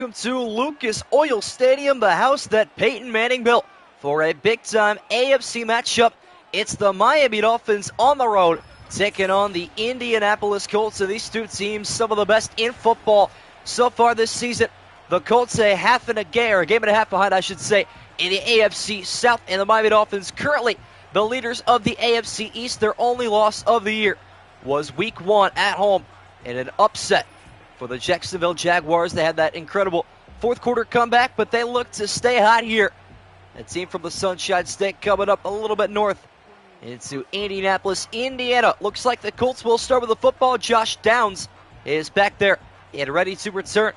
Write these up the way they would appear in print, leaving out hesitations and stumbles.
Welcome to Lucas Oil Stadium, the house that Peyton Manning built for a big-time AFC matchup. It's the Miami Dolphins on the road taking on the Indianapolis Colts. So these two teams, some of the best in football so far this season. The Colts a game and a half behind, I should say, in the AFC South, and the Miami Dolphins currently the leaders of the AFC East. Their only loss of the year was Week 1 at home in an upset for the Jacksonville Jaguars. They had that incredible fourth quarter comeback, but they look to stay hot here. A team from the Sunshine State coming up a little bit north into Indianapolis, Indiana. Looks like the Colts will start with the football. Josh Downs is back there and ready to return.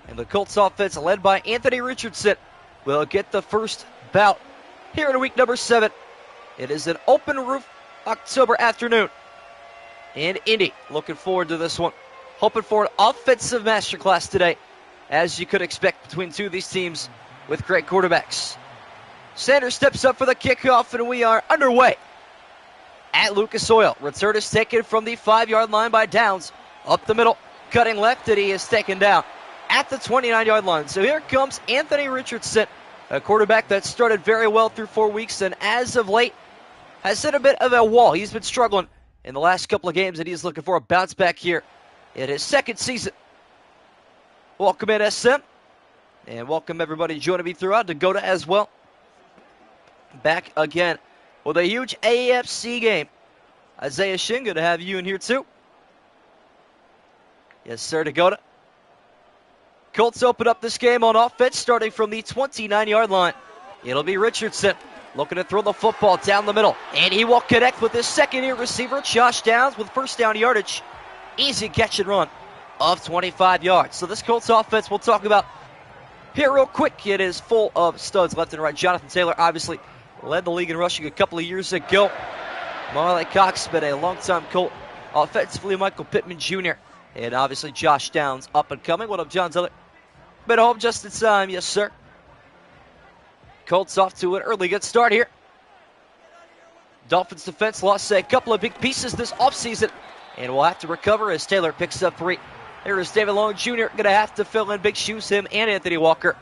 And the Colts offense, led by Anthony Richardson, will get the first bout here in week number 7. It is an open roof October afternoon in Indy. Looking forward to this one. Hoping for an offensive masterclass today, as you could expect between two of these teams with great quarterbacks. Sanders steps up for the kickoff, and we are underway at Lucas Oil. Return is taken from the 5-yard line by Downs. Up the middle, cutting left, and he is taken down at the 29-yard line. So here comes Anthony Richardson, a quarterback that started very well through 4 weeks, and as of late has hit a bit of a wall. He's been struggling in the last couple of games, and he's looking for a bounce back here in his second season. Welcome in, SM. And welcome everybody joining me throughout. Dakota as well. Back again with a huge AFC game. Isaiah Shin, good to have you in here too. Yes, sir, Dakota. Colts open up this game on offense, starting from the 29-yard line. It'll be Richardson looking to throw the football down the middle. And he will connect with his second-year receiver, Josh Downs, with first down yardage. Easy catch and run of 25 yards. So this Colts offense we'll talk about here real quick. It is full of studs left and right. Jonathan Taylor obviously led the league in rushing a couple of years ago. Marley Cox been a long-time Colt. Offensively, Michael Pittman Jr. And obviously Josh Downs up and coming. What up, John Zeller? Been home just in time, yes sir. Colts off to an early good start here. Dolphins defense lost a couple of big pieces this offseason, and we'll have to recover as Taylor picks up 3. There is David Long Jr. going to have to fill in big shoes, him and Anthony Walker,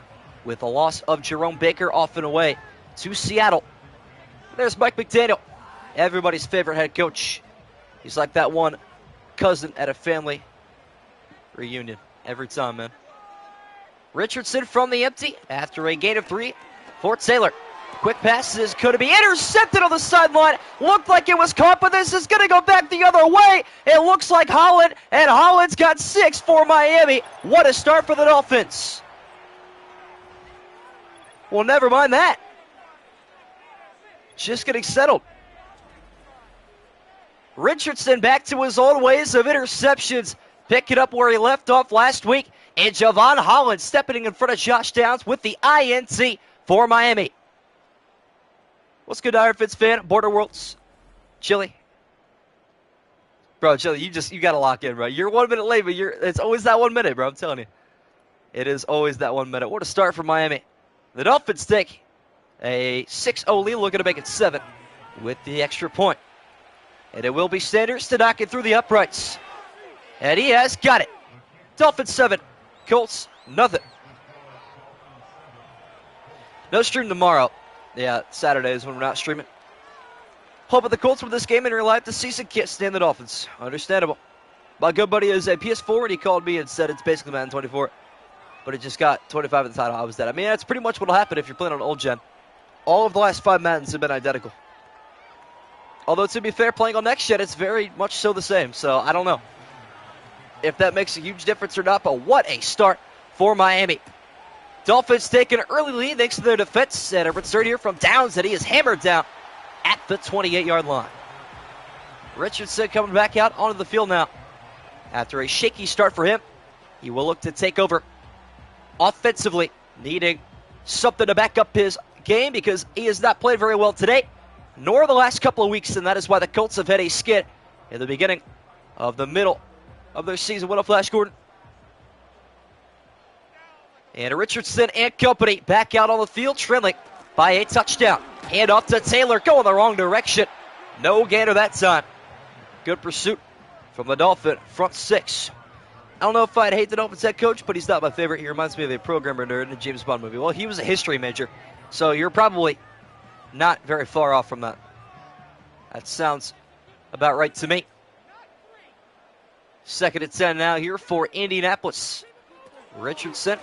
with the loss of Jerome Baker off and away to Seattle. There's Mike McDaniel, everybody's favorite head coach. He's like that one cousin at a family reunion every time, man. Richardson from the empty after a gain of 3 for Taylor. Quick passes could be intercepted on the sideline. Looked like it was caught, but this is going to go back the other way. It looks like Holland, and Holland's got 6 for Miami. What a start for the Dolphins. Well, never mind that. Just getting settled. Richardson back to his old ways of interceptions, picking up where he left off last week. And Javon Holland stepping in front of Josh Downs with the INT for Miami. What's good, Iron Fits fan? Border Worlds. Chili. Bro, Chili, you got to lock in, bro. You're 1 minute late, but it's always that 1 minute, bro. I'm telling you. It is always that 1 minute. What a start for Miami. The Dolphins take a 6-0 lead, looking to make it 7 with the extra point. And it will be Sanders to knock it through the uprights. And he has got it. Dolphins 7, Colts nothing. No stream tomorrow. Yeah, Saturday is when we're not streaming. Hoping the Colts win this game in real life this season. Can't stand the Dolphins. Understandable. My good buddy is a PS4, and he called me and said it's basically Madden 24. But it just got 25 at the title. I was dead. I mean, that's pretty much what will happen if you're playing on old gen. All of the last 5 Maddens have been identical. Although, to be fair, playing on next gen, it's very much so the same. So, I don't know if that makes a huge difference or not. But what a start for Miami. Dolphins take an early lead thanks to their defense, and a return here from Downs, and he is hammered down at the 28-yard line. Richardson coming back out onto the field now. After a shaky start for him, he will look to take over offensively, needing something to back up his game because he has not played very well today, nor the last couple of weeks, and that is why the Colts have had a skid in the beginning of the middle of their season. What up, Flash Gordon? And Richardson and company back out on the field, trailing by a touchdown. Hand off to Taylor, going the wrong direction. No gainer that time. Good pursuit from the Dolphin front 6. I don't know if I'd hate the Dolphins head coach, but he's not my favorite. He reminds me of a programmer nerd in a James Bond movie. Well, he was a history major, so you're probably not very far off from that. That sounds about right to me. 2nd and 10 now here for Indianapolis. Richardson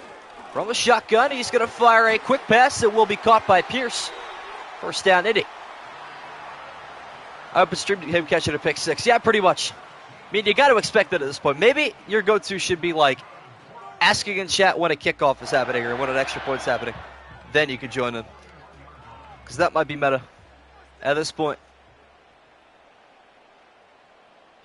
from the shotgun. He's going to fire a quick pass that will be caught by Pierce. First down, Indy. I hope it's streamed him catching a pick 6. Yeah, pretty much. I mean, you got to expect that at this point. Maybe your go-to should be like asking in chat when a kickoff is happening or when an extra point's happening. Then you can join in. Because that might be meta at this point.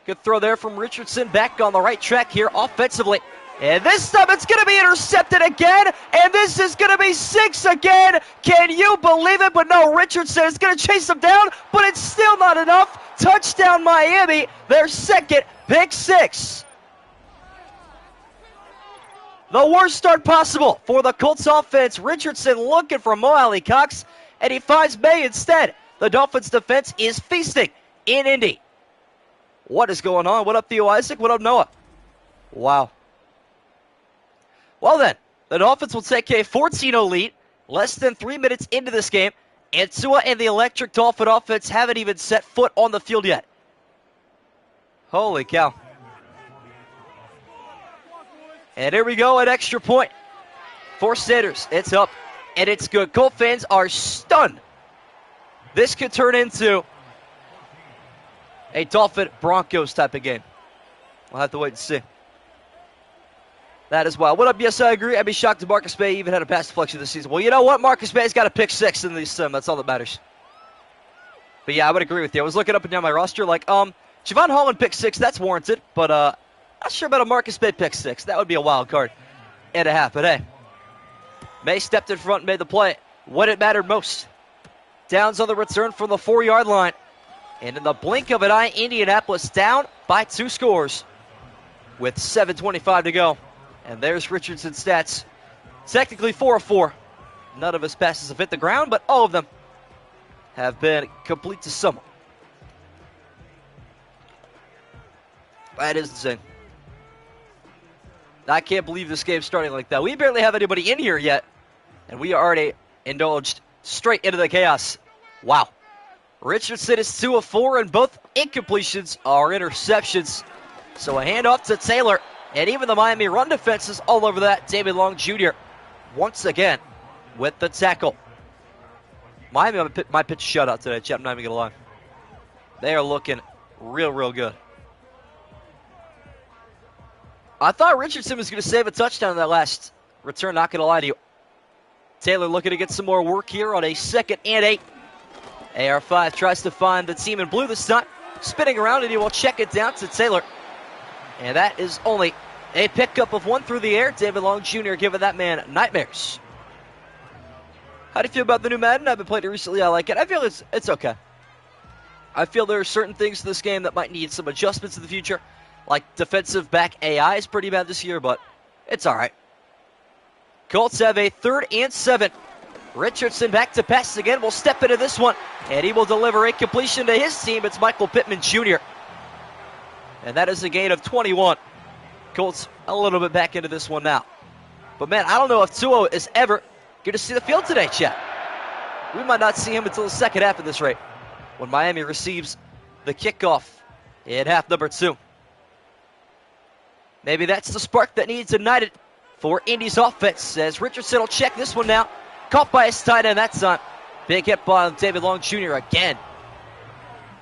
Good throw there from Richardson. Back on the right track here offensively. And this time it's going to be intercepted again. And this is going to be 6 again. Can you believe it? But no, Richardson is going to chase him down. But it's still not enough. Touchdown Miami. Their 2nd pick 6. The worst start possible for the Colts offense. Richardson looking for Mo Alley-Cox. And he finds May instead. The Dolphins defense is feasting in Indy. What is going on? What up, Theo Isaac? What up, Noah? Wow. Well then, the Dolphins will take a 14-0 lead, less than 3 minutes into this game, and Tua and the electric Dolphin offense haven't even set foot on the field yet. Holy cow. And here we go, an extra point for Sanders. It's up, and it's good. Colt fans are stunned. This could turn into a Dolphin-Broncos type of game. We'll have to wait and see. That is wild. What up? Yes, I agree. I'd be shocked if Marcus May even had a pass deflection this season. Well, you know what? Marcus May's got a pick 6 in the sim. That's all that matters. But yeah, I would agree with you. I was looking up and down my roster like, Javon Holland pick 6, that's warranted. But not sure about a Marcus May pick 6. That would be a wild card and a half. But hey, May stepped in front and made the play when it mattered most. Downs on the return from the 4-yard line. And in the blink of an eye, Indianapolis down by 2 scores with 7:25 to go. And there's Richardson's stats. Technically 4 of 4. None of his passes have hit the ground, but all of them have been complete to someone. That is insane. I can't believe this game's starting like that. We barely have anybody in here yet, and we already indulged straight into the chaos. Wow. Richardson is 2 of 4, and both incompletions are interceptions. So a handoff to Taylor. And even the Miami run defense is all over that. David Long Jr. once again with the tackle. Miami might pitch a shutout today, Chad. I'm not even going to lie. They are looking real good. I thought Richardson was going to save a touchdown in that last return. Not going to lie to you. Taylor looking to get some more work here on a 2nd and 8. AR5 tries to find the team in blue this time. Spinning around, and he will check it down to Taylor. And that is only a pickup of 1 through the air. David Long Jr. giving that man nightmares. How do you feel about the new Madden? I've been playing it recently. I like it. I feel it's okay. I feel there are certain things in this game that might need some adjustments in the future. Like defensive back AI is pretty bad this year, but it's all right. Colts have a 3rd and 7. Richardson back to pass again. Will step into this one, and he will deliver a completion to his team. It's Michael Pittman Jr. And that is a gain of 21. Colts a little bit back into this one now. But man, I don't know if Tua is ever going to see the field today, chat. We might not see him until the second half of this rate, when Miami receives the kickoff in half number 2. Maybe that's the spark that needs ignited for Indy's offense, as Richardson will check this one now. Caught by his tight end that time. Big hit by David Long Jr. again.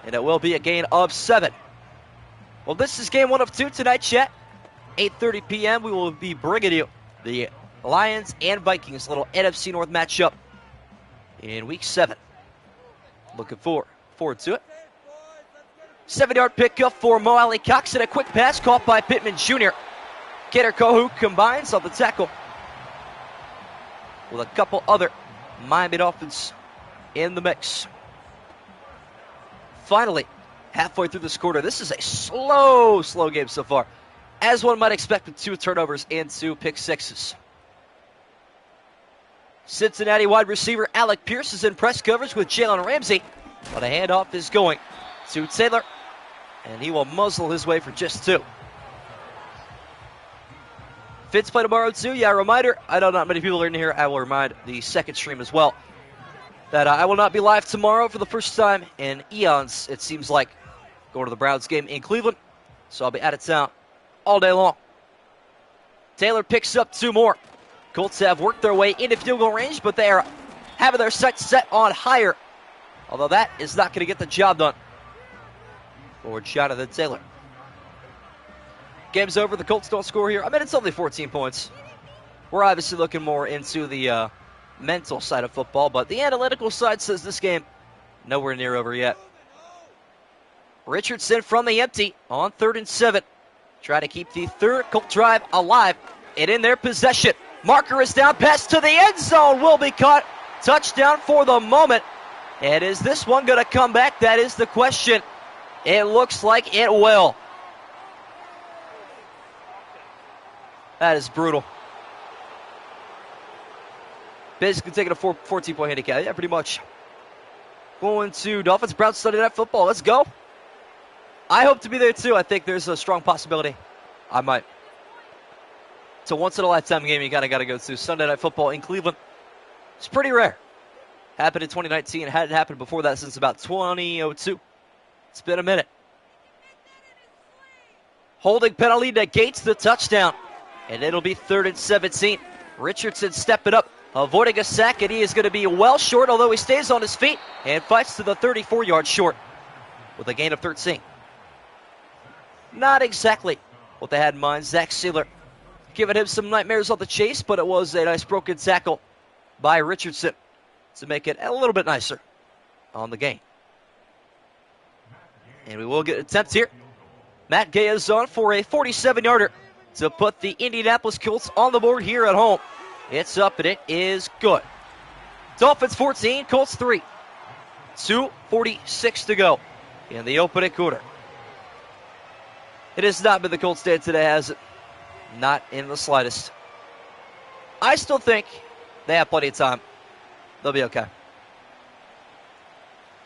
And it will be a gain of 7. Well, this is game 1 of 2 tonight, chat. 8:30 p.m. we will be bringing you the Lions and Vikings little NFC North matchup in Week 7. Looking forward to it. 7-yard pickup for Mo Alley-Cox, and a quick pass caught by Pittman Jr. Kader Kohou combines on the tackle with a couple other Miami Dolphins in the mix. Finally, halfway through this quarter, this is a slow game so far, as one might expect with 2 turnovers and 2 pick 6s. Cincinnati wide receiver Alec Pierce is in press coverage with Jalen Ramsey, but a handoff is going to Taylor, and he will muzzle his way for just 2. Fitz play tomorrow too. Yeah, reminder, I know not many people are in here. I will remind the second stream as well that I will not be live tomorrow for the first time in eons, it seems like, going to the Browns game in Cleveland. So I'll be out of town all day long. Taylor picks up 2 more. Colts have worked their way into field goal range, but they are having their sights set on higher. Although that is not going to get the job done for Jonathan Taylor. Game's over. The Colts don't score here. I mean, it's only 14 points. We're obviously looking more into the mental side of football, but the analytical side says this game nowhere near over yet. Richardson from the empty on 3rd and 7. Try to keep the third Colt drive alive and in their possession. Marker is down, pass to the end zone will be caught. Touchdown for the moment. And is this one going to come back? That is the question. It looks like it will. That is brutal. Basically taking a 14-point handicap. Yeah, pretty much. Going to Dolphins, Browns Sunday Night Football. Let's go. I hope to be there too. I think there's a strong possibility I might. It's a once-in-a-lifetime game you kind of got to go to. Sunday Night Football in Cleveland. It's pretty rare. Happened in 2019. Hadn't happened before that since about 2002. It's been a minute. Holding penalty negates the touchdown. And it'll be 3rd and 17. Richardson stepping up, avoiding a sack, and he is going to be well short, although he stays on his feet and fights to the 34-yard short with a gain of 13. Not exactly what they had in mind. Zach Sealer giving him some nightmares on the chase, but it was a nice broken tackle by Richardson to make it a little bit nicer on the gain. And we will get an attempt here. Matt Gay is on for a 47-yarder to put the Indianapolis Colts on the board here at home. It's up and it is good. Dolphins 14, Colts 3. 2:46 to go in the opening quarter. It has not been the Colts' day today, has it? Not in the slightest. I still think they have plenty of time. They'll be okay.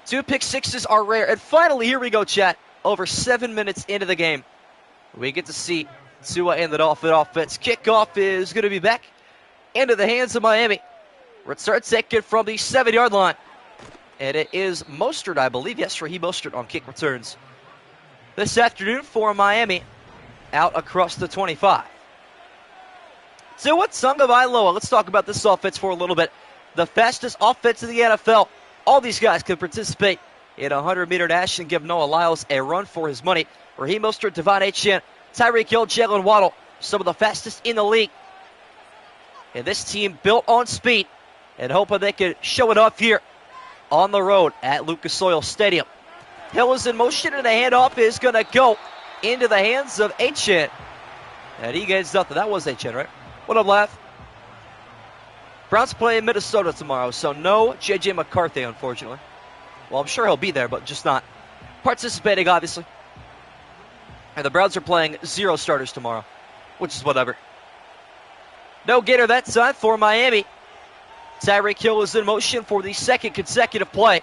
2 pick sixes are rare. And finally, here we go, chat. Over 7 minutes into the game, we get to see Tua and the Dolphin offense. Kickoff is going to be back into the hands of Miami. Return taken from the 7-yard line. And it is Mostert, I believe. Yes, Raheem Mostert on kick returns this afternoon for Miami out across the 25. Tua Tagovailoa. Let's talk about this offense for a little bit. The fastest offense in the NFL. All these guys can participate in a 100-meter dash and give Noah Lyles a run for his money. Raheem Mostert, Devon Achane, Tyreek Hill, Jalen Waddle, some of the fastest in the league. And this team built on speed and hoping they can show it off here on the road at Lucas Oil Stadium. Hill is in motion and the handoff is going to go into the hands of Achane. And he gets nothing. That was Achane, right? What up, Laugh? Browns play in Minnesota tomorrow, so no J.J. McCarthy, unfortunately. Well, I'm sure he'll be there, but just not participating, obviously. And the Browns are playing 0 starters tomorrow, which is whatever. No gainer that time for Miami. Tyreek Hill is in motion for the second consecutive play.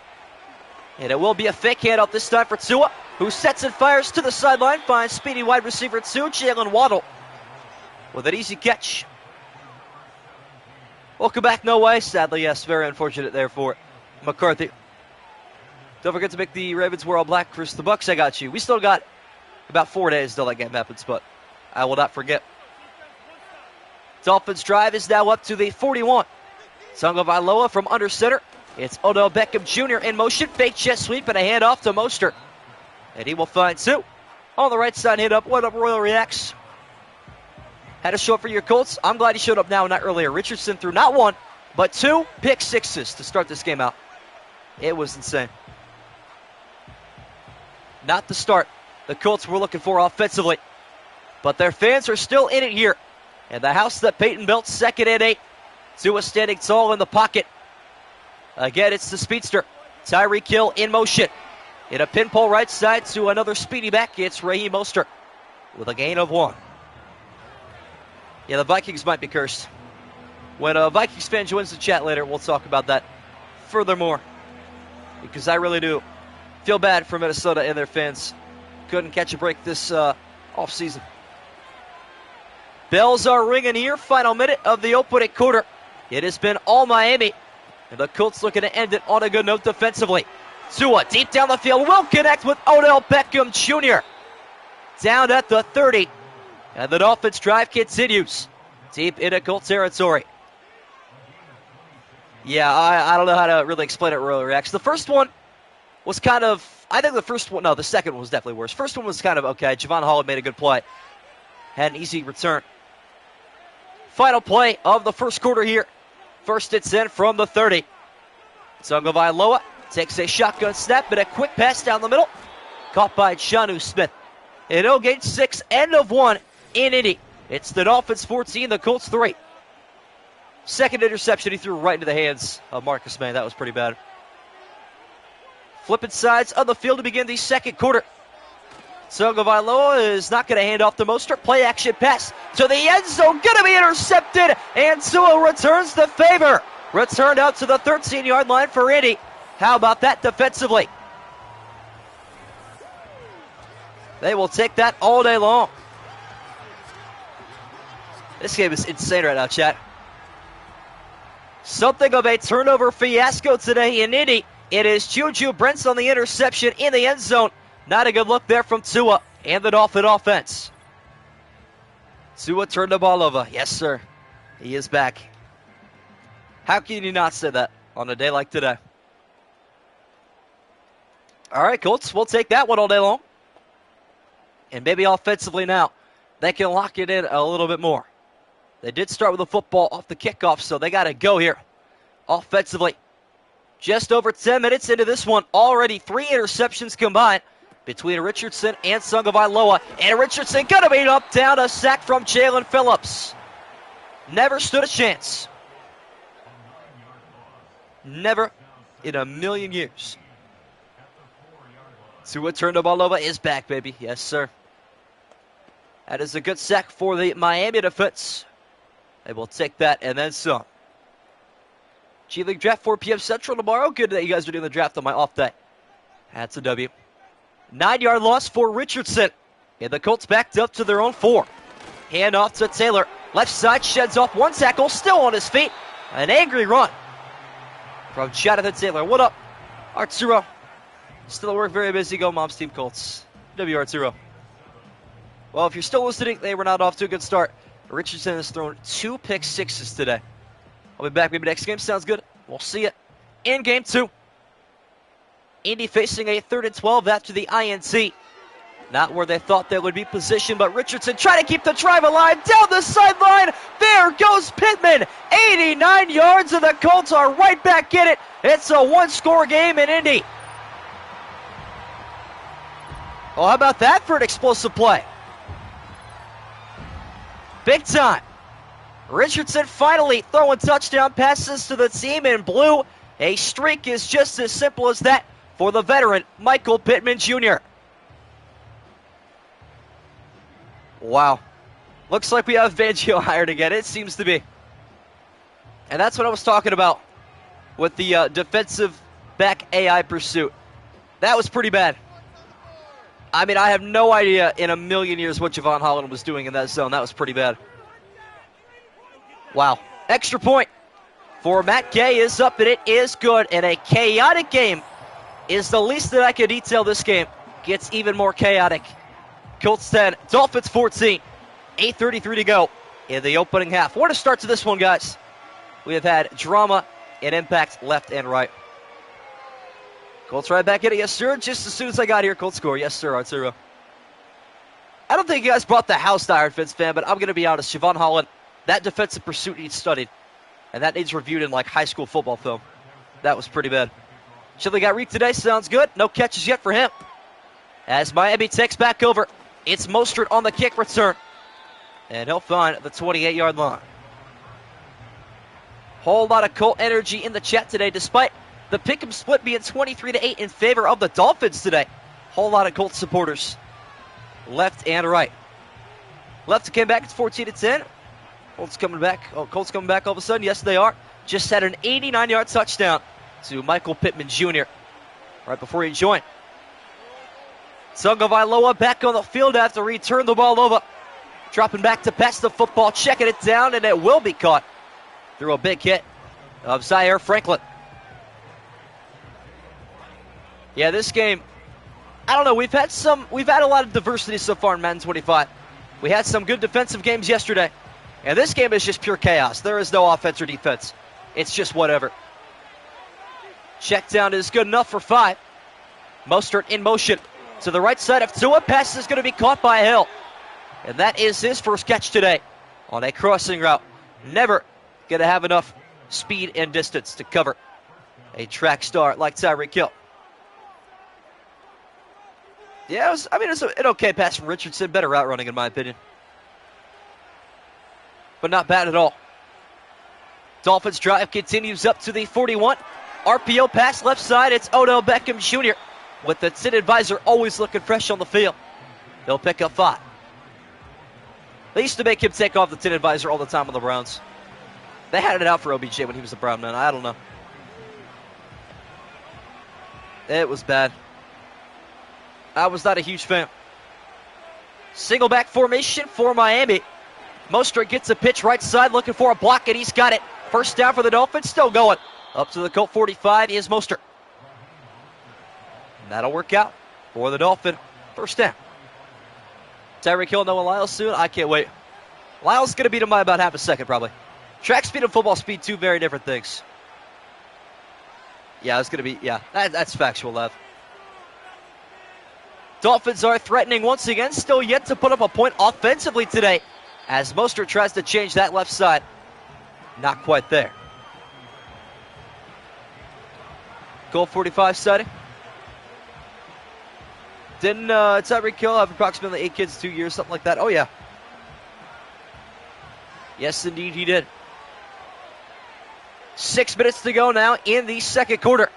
And it will be a fake handoff this time for Tua, who sets and fires to the sideline, finds speedy wide receiver 2, Jalen Waddle, with an easy catch. Welcome back, no way. Sadly, yes, very unfortunate there for McCarthy. Don't forget to make the Ravens wear all black versus the Bucks. I got you. We still got about 4 days till that game happens, but I will not forget. Dolphins drive is now up to the 41. Tagovailoa from under center. It's Odell Beckham Jr. in motion. Fake jet sweep and a handoff to Mostert. And he will find 2. On the right side, hit up. What up, Royal reacts. Had to show up for your Colts. I'm glad he showed up now and not earlier. Richardson threw not 1, but 2 pick sixes to start this game out. It was insane. Not the start the Colts were looking for offensively. But their fans are still in it here. And the house that Peyton built, 2nd and 8. Tua standing tall in the pocket. Again, it's the speedster. Tyreek Hill in motion. In a pinball right side to another speedy back. It's Raheem Mostert with a gain of 1. Yeah, the Vikings might be cursed. When a Vikings fan joins the chat later, we'll talk about that furthermore. Because I really do feel bad for Minnesota and their fans. Couldn't catch a break this offseason. Bells are ringing here. Final minute of the opening quarter. It has been all Miami. And the Colts looking to end it on a good note defensively. Tua deep down the field will connect with Odell Beckham Jr. Down at the 30. And the Dolphins drive continues deep into Colts territory. Yeah, I don't know how to really explain it really, actually. The first one was kind of, the second one was definitely worse. First one was kind of okay. Javon Holland made a good play. Had an easy return. Final play of the first quarter here. First it's in from the 30. Tagovailoa takes a shotgun snap and a quick pass down the middle. Caught by Jonnu Smith. And it'll gain 6, end of 1 in Indy. It's the Dolphins 14, the Colts 3. Second interception he threw right into the hands of Marcus May. That was pretty bad. Flipping sides of the field to begin the second quarter. Tagovailoa is not going to hand off to Mostert. Play action pass to the end zone. Going to be intercepted. And Tua returns the favor. Returned out to the 13-yard line for Indy. How about that defensively? They will take that all day long. This game is insane right now, chat. Something of a turnover fiasco today in Indy. It is Juju Brents on the interception in the end zone. Not a good look there from Tua and the Dolphin offense. Tua turned the ball over. Yes, sir. He is back. How can you not say that on a day like today? All right, Colts, we'll take that one all day long. And maybe offensively now, they can lock it in a little bit more. They did start with a football off the kickoff, so they got to go here offensively. Just over 10 minutes into this one, already 3 interceptions combined between Richardson and Tagovailoa. And Richardson going to be up, down, a sack from Jalen Phillips. Never stood a chance. Never in a million years. Tua turned the ball over, is back, baby. Yes, sir. That is a good sack for the Miami defense. They will take that and then some. G League Draft 4 p.m. Central tomorrow. Good that you guys are doing the draft on my off day. That's a W. 9-yard loss for Richardson. And the Colts backed up to their own 4. Hand off to Taylor. Left side sheds off one tackle. Still on his feet. An angry run from Jonathan Taylor. What up, Arturo? Still at work, very busy. Go Mom's Team Colts. W Arturo. Well, if you're still listening, they were not off to a good start. Richardson has thrown 2 pick sixes today. I'll be back maybe next game. Sounds good. We'll see it in game 2. Indy facing a 3rd and 12 after the INT. Not where they thought they would be positioned, but Richardson trying to keep the drive alive. Down the sideline. There goes Pittman. 89 yards, and the Colts are right back in it. It's a 1-score game in Indy. Well, how about that for an explosive play? Big time. Richardson finally throwing touchdown passes to the team in blue. A streak is just as simple as that for the veteran, Michael Pittman Jr. Wow. Looks like we have Fangio hired again. It seems to be. And that's what I was talking about with the defensive back AI pursuit. That was pretty bad. I mean, I have no idea in a million years what Javon Holland was doing in that zone. That was pretty bad. Wow. Extra point for Matt Gay is up, and it is good. And a chaotic game is the least that I can detail this game. Gets even more chaotic. Colts 10, Dolphins 14. 8:33 to go in the opening half. What a start to this one, guys. We have had drama and impact left and right. Colts right back in it, yes, sir. Just as soon as I got here, Colts score. Yes, sir, Arturo. I don't think you guys brought the house to Iron Fence fan, but I'm going to be honest. Javon Holland, that defensive pursuit needs studied. And that needs reviewed in, like, high school football film. That was pretty bad. Chili got Reek today. Sounds good. No catches yet for him. As Miami takes back over, it's Mostert on the kick return. And he'll find the 28-yard line. Whole lot of Colt energy in the chat today, despite the pick'em split being 23-8 in favor of the Dolphins today. Whole lot of Colts supporters, left and right. Left came back. It's 14-10. Colts coming back. Oh, Colts coming back all of a sudden. Yes, they are. Just had an 89-yard touchdown to Michael Pittman Jr. right before he joined. Tagovailoa back on the field after he turned the ball over. Dropping back to pass the football, checking it down, and it will be caught through a big hit of Zaire Franklin. Yeah, this game, I don't know, we've had a lot of diversity so far in Madden 25. We had some good defensive games yesterday, and this game is just pure chaos. There is no offense or defense. It's just whatever. Check down is good enough for 5. Mostert in motion to the right side of Tua. Pass is going to be caught by Hill. And that is his first catch today on a crossing route. Never going to have enough speed and distance to cover a track star like Tyreek Hill. Yeah, it was an okay pass from Richardson. Better route running, in my opinion. But not bad at all. Dolphins drive continues up to the 41. RPO pass left side. It's Odell Beckham Jr. with the tin advisor always looking fresh on the field. They'll pick up 5. They used to make him take off the tin advisor all the time on the Browns. They had it out for OBJ when he was a Brown man. I don't know. It was bad. I was not a huge fan. Single back formation for Miami. Mostert gets a pitch right side, looking for a block, and he's got it. First down for the Dolphins, still going. Up to the Colt 45 is Mostert. And that'll work out for the Dolphin. First down. Tyreek Hill, Noah Lyles soon. I can't wait. Lyles is going to beat him by about half a second, probably. Track speed and football speed, 2 very different things. Yeah, it's going to be, that's factual, Lev. Dolphins are threatening once again, still yet to put up a point offensively today, as Mostert tries to change that left side. Not quite there. Goal 45 sighting. Didn't Tyreek Hill have approximately 8 kids, 2 years, something like that? Oh, yeah. Yes, indeed, he did. 6 minutes to go now in the second quarter.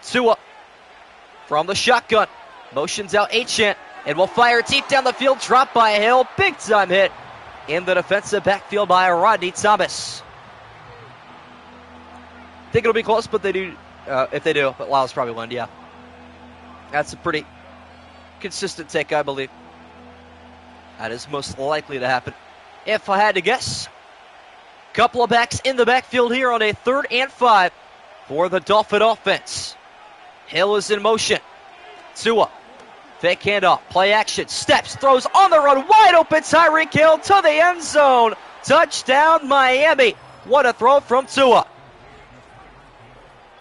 Tua from the shotgun. Motions out Achant and will fire deep down the field. Dropped by Hill. Big time hit in the defensive backfield by Rodney Thomas. Think it'll be close, but they do. If they do, but Lyles probably won. Yeah, that's a pretty consistent take, I believe. That is most likely to happen. If I had to guess, couple of backs in the backfield here on a 3rd and 5 for the Dolphin offense. Hill is in motion. Tua. Fake handoff, play action, steps, throws on the run, wide open, Tyreek Hill to the end zone. Touchdown, Miami. What a throw from Tua.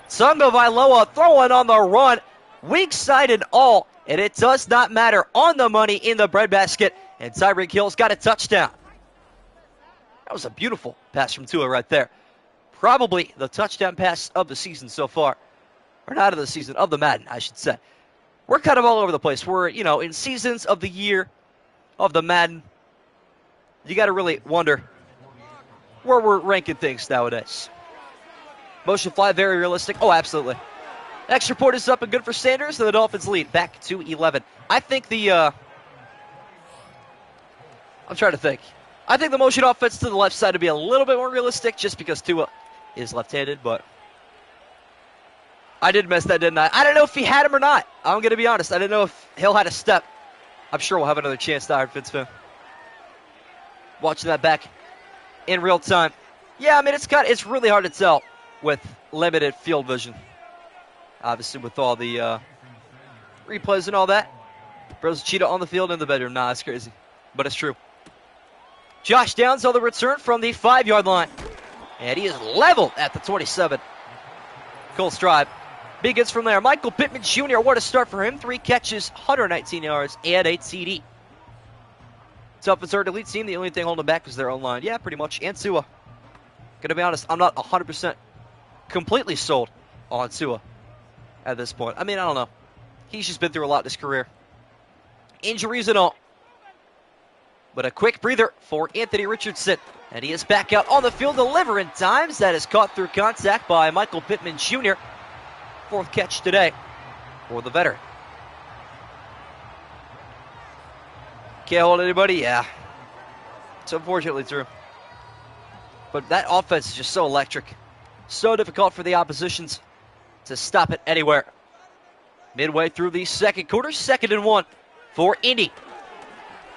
Tagovailoa throwing on the run, weak side and all, and it does not matter. On the money in the breadbasket, and Tyreek Hill's got a touchdown. That was a beautiful pass from Tua right there. Probably the touchdown pass of the season so far. Or not of the season, of the Madden, I should say. We're kind of all over the place. We're, in seasons of the year of the Madden, you got to really wonder where we're ranking things nowadays. Motion fly, very realistic. Oh, absolutely. Extra point is up and good for Sanders, and the Dolphins lead back to 11. I think I'm trying to think. I think the motion offense to the left side would be a little bit more realistic just because Tua is left-handed, but I did miss that, didn't I? I don't know if he had him or not. I'm going to be honest. I didn't know if Hill had a step. I'm sure we'll have another chance to Iron Fitz fan. Watching that back in real time. Yeah, I mean, it's really hard to tell with limited field vision. Obviously, with all the replays and all that. Bros cheetah on the field in the bedroom. Nah, it's crazy. But it's true. Josh Downs on the return from the 5-yard line. And he is leveled at the 27. Colts drive. Begins from there. Michael Pittman Jr., what a start for him. 3 catches, 119 yards, and a TD. Dolphins are a elite team. The only thing holding them back was their own line. Yeah, pretty much. And Tua. Gonna be honest, I'm not 100% completely sold on Tua at this point. I mean, I don't know. He's just been through a lot in his career. Injuries and all. But a quick breather for Anthony Richardson. And he is back out on the field, delivering times. That is caught through contact by Michael Pittman Jr. 4th catch today for the veteran. Can't hold anybody? Yeah. It's unfortunately true. But that offense is just so electric. So difficult for the oppositions to stop it anywhere. Midway through the second quarter, 2nd and 1 for Indy.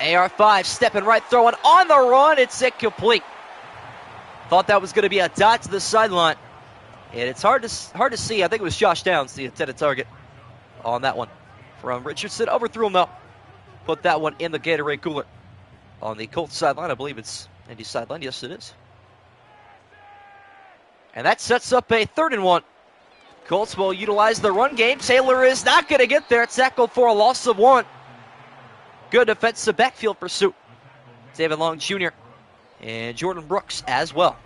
AR5 stepping right, throwing on the run. It's incomplete. Thought that was going to be a dot to the sideline. And it's hard to see. I think it was Josh Downs, the intended target on that one. From Richardson, overthrew him though. Put that one in the Gatorade cooler. On the Colts sideline, I believe it's Indy's sideline. Yes, it is. And that sets up a 3rd and 1. Colts will utilize the run game. Taylor is not going to get there. Tackled for a loss of 1. Good defensive backfield pursuit. David Long Jr. and Jordan Brooks as well.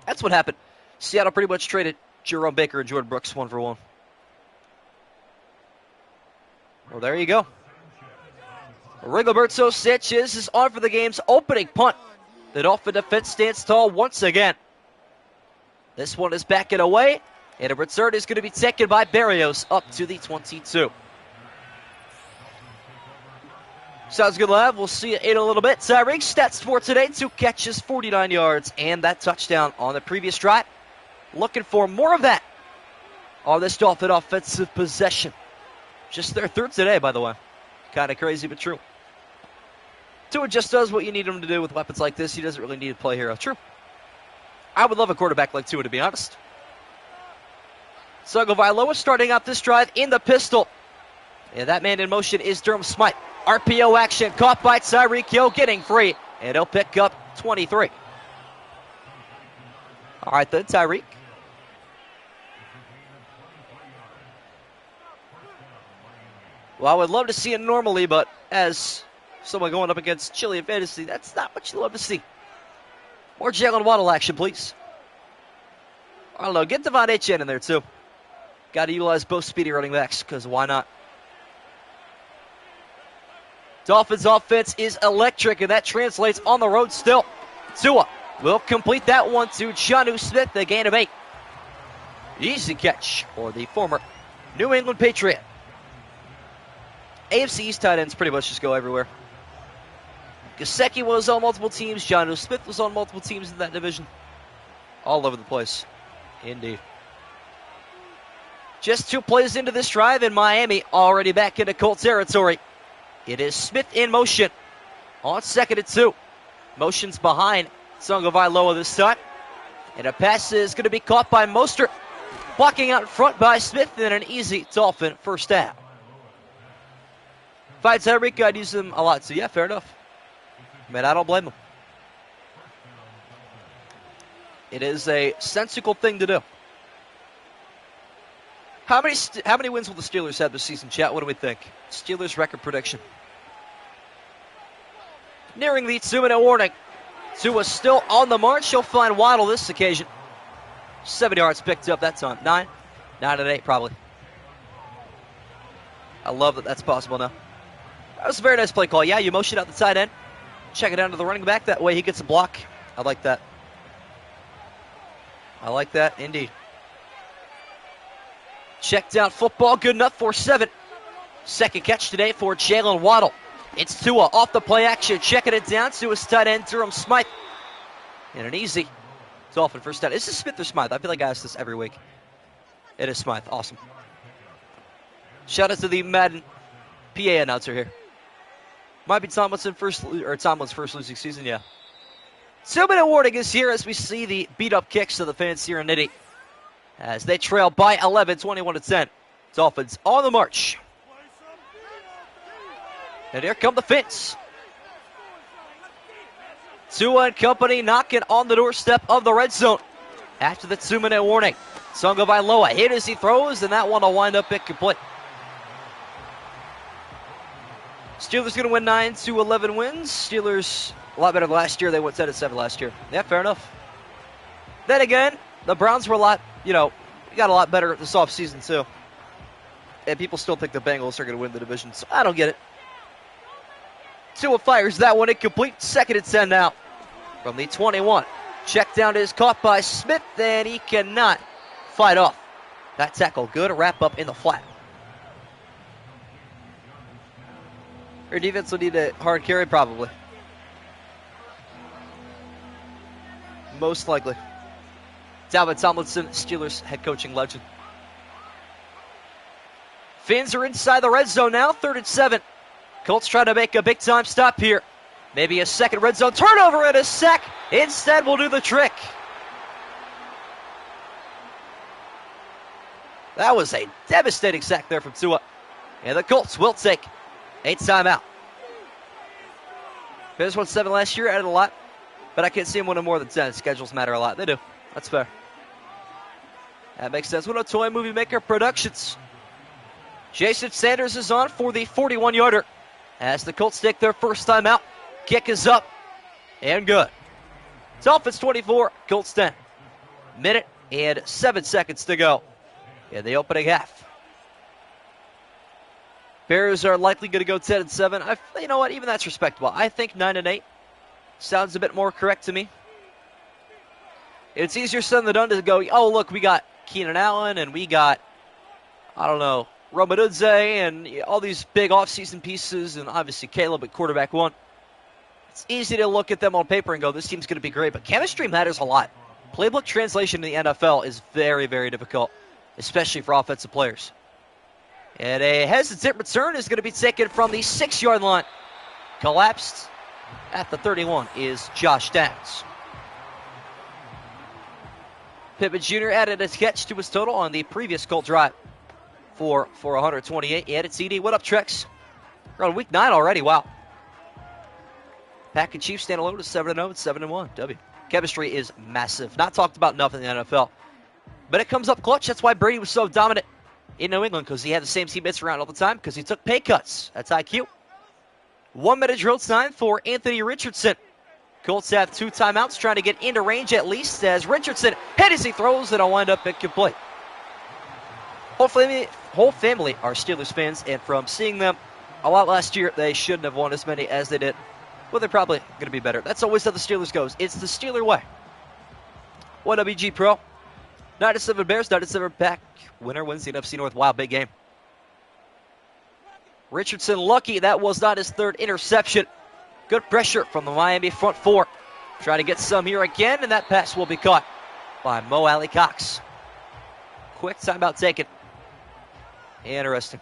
That's what happened. Seattle pretty much traded Jerome Baker and Jordan Brooks 1 for 1. Well, there you go. Rigoberto Sanchez is on for the game's opening punt. The Dolphin defense stands tall once again. This one is backing away, and a return is going to be taken by Barrios up to the 22. Sounds good, lad. We'll see you in a little bit. Tyreek, stats for today: 2 catches, 49 yards, and that touchdown on the previous drive. Looking for more of that on this Dolphin offensive possession. Just their 3rd today, by the way. Kind of crazy, but true. Tua just does what you need him to do with weapons like this. He doesn't really need to play hero. True. I would love a quarterback like Tua, to be honest. Tagovailoa starting out this drive in the pistol. And that man in motion is Durham Smythe. RPO action caught by Tyreek Hill, getting free. And he'll pick up 23. All right then, Tyreek. Well, I would love to see it normally, but as someone going up against Chili in fantasy, that's not what you love to see. More Jalen Waddle action, please. I don't know, get Devon Achane in there, too. Got to utilize both speedy running backs, because why not? Dolphins offense is electric, and that translates on the road still. Tua will complete that one to Jonnu Smith, the gain of 8. Easy catch for the former New England Patriot. AFC East tight ends pretty much just go everywhere. Gesicki was on multiple teams. Jonnu Smith was on multiple teams in that division. All over the place. Indeed. Just 2 plays into this drive, and Miami already back into Colt territory. It is Smith in motion on 2nd and 2. Motion's behind Tagovailoa this time. And a pass is going to be caught by Mostert. Blocking out in front by Smith, and an easy Dolphin first down. If I had Tyreek, I'd use him a lot. So, yeah, fair enough. Man, I don't blame him. It is a sensible thing to do. How many wins will the Steelers have this season, chat? What do we think? Steelers record prediction. Nearing the 2-minute warning. Tua still on the march. He'll find Waddle this occasion. 7 yards picked up that time. 9 and 8 probably. I love that that's possible now. That was a very nice play call. Yeah, you motion out the tight end. Check it down to the running back. That way he gets a block. I like that. I like that, indeed. Check down football. Good enough for 7. Second catch today for Jalen Waddle. It's Tua off the play action. Checking it down to his tight end, Durham Smythe. And an easy Dolphin first down. Is this Smith or Smythe? I feel like I ask this every week. It is Smythe. Awesome. Shout out to the Madden PA announcer here. Might be Tomlin's first losing season, yeah. 2-minute warning is here as we see the beat-up kicks to the fans here in Indy. As they trail by 11, 21-10. Dolphins on the march. And here come the Fins. Tua and company knocking on the doorstep of the red zone. After the 2-minute warning. Tagovailoa hit as he throws, and that one will wind up incomplete. Steelers going to win 9-11 wins. Steelers a lot better than last year. They went 10-7 last year. Yeah, fair enough. Then again, the Browns were got a lot better this offseason too. And people still think the Bengals are going to win the division, so I don't get it. Tua fires that one incomplete. 2nd and 10 now from the 21. Check down is caught by Smith, and he cannot fight off that tackle. Good wrap up in the flat. Your defense will need a hard carry, probably. Most likely. Dalvin Tomlinson, Steelers head coaching legend. Fins are inside the red zone now, 3rd and 7. Colts trying to make a big-time stop here. Maybe a second red zone turnover and a sack. Instead, we'll do the trick. That was a devastating sack there from Tua. And the Colts will take a timeout. Bears won 7 last year, added a lot. But I can't see them winning more than 10. Schedules matter a lot. They do. That's fair. That makes sense. What a Toy Movie Maker Productions. Jason Sanders is on for the 41-yarder. As the Colts take their first time out. Kick is up. And good. Dolphins 24, Colts 10. Minute and 7 seconds to go in the opening half. Bears are likely going to go 10-7. You know what? Even that's respectable. I think 9-8 sounds a bit more correct to me. It's easier said than done to go, oh, look, we got Keenan Allen and we got, I don't know, Romadudze and all these big offseason pieces, and obviously Caleb at quarterback 1. It's easy to look at them on paper and go, this team's going to be great, but chemistry matters a lot. Playbook translation in the NFL is very, very difficult, especially for offensive players. And a hesitant return is going to be taken from the 6-yard line. Collapsed at the 31 is Josh Downs. Pittman Jr. added a catch to his total on the previous Colt drive for 128. He added TD. What up, Trex? We're on week 9 already. Wow. Pack and Chiefs stand alone to 7-0 and 7-1. W. Chemistry is massive. Not talked about enough in the NFL. But it comes up clutch. That's why Brady was so dominant in New England, because he had the same teammates around all the time, because he took pay cuts. That's IQ. 1 minute drill time for Anthony Richardson. Colts have 2 timeouts, trying to get into range at least, as Richardson hit as he throws, and it'll wind up incomplete. Whole family are Steelers fans, and from seeing them a lot last year, they shouldn't have won as many as they did. Well, they're probably going to be better. That's always how the Steelers goes. It's the Steeler way. 1WG Pro. 9-7 Bears, 9-7 Pack. Winner wins the NFC North. Wow, big game. Richardson lucky that was not his 3rd interception. Good pressure from the Miami front 4. Trying to get some here again, and that pass will be caught by Mo Alley Cox. Quick timeout taken. Interesting.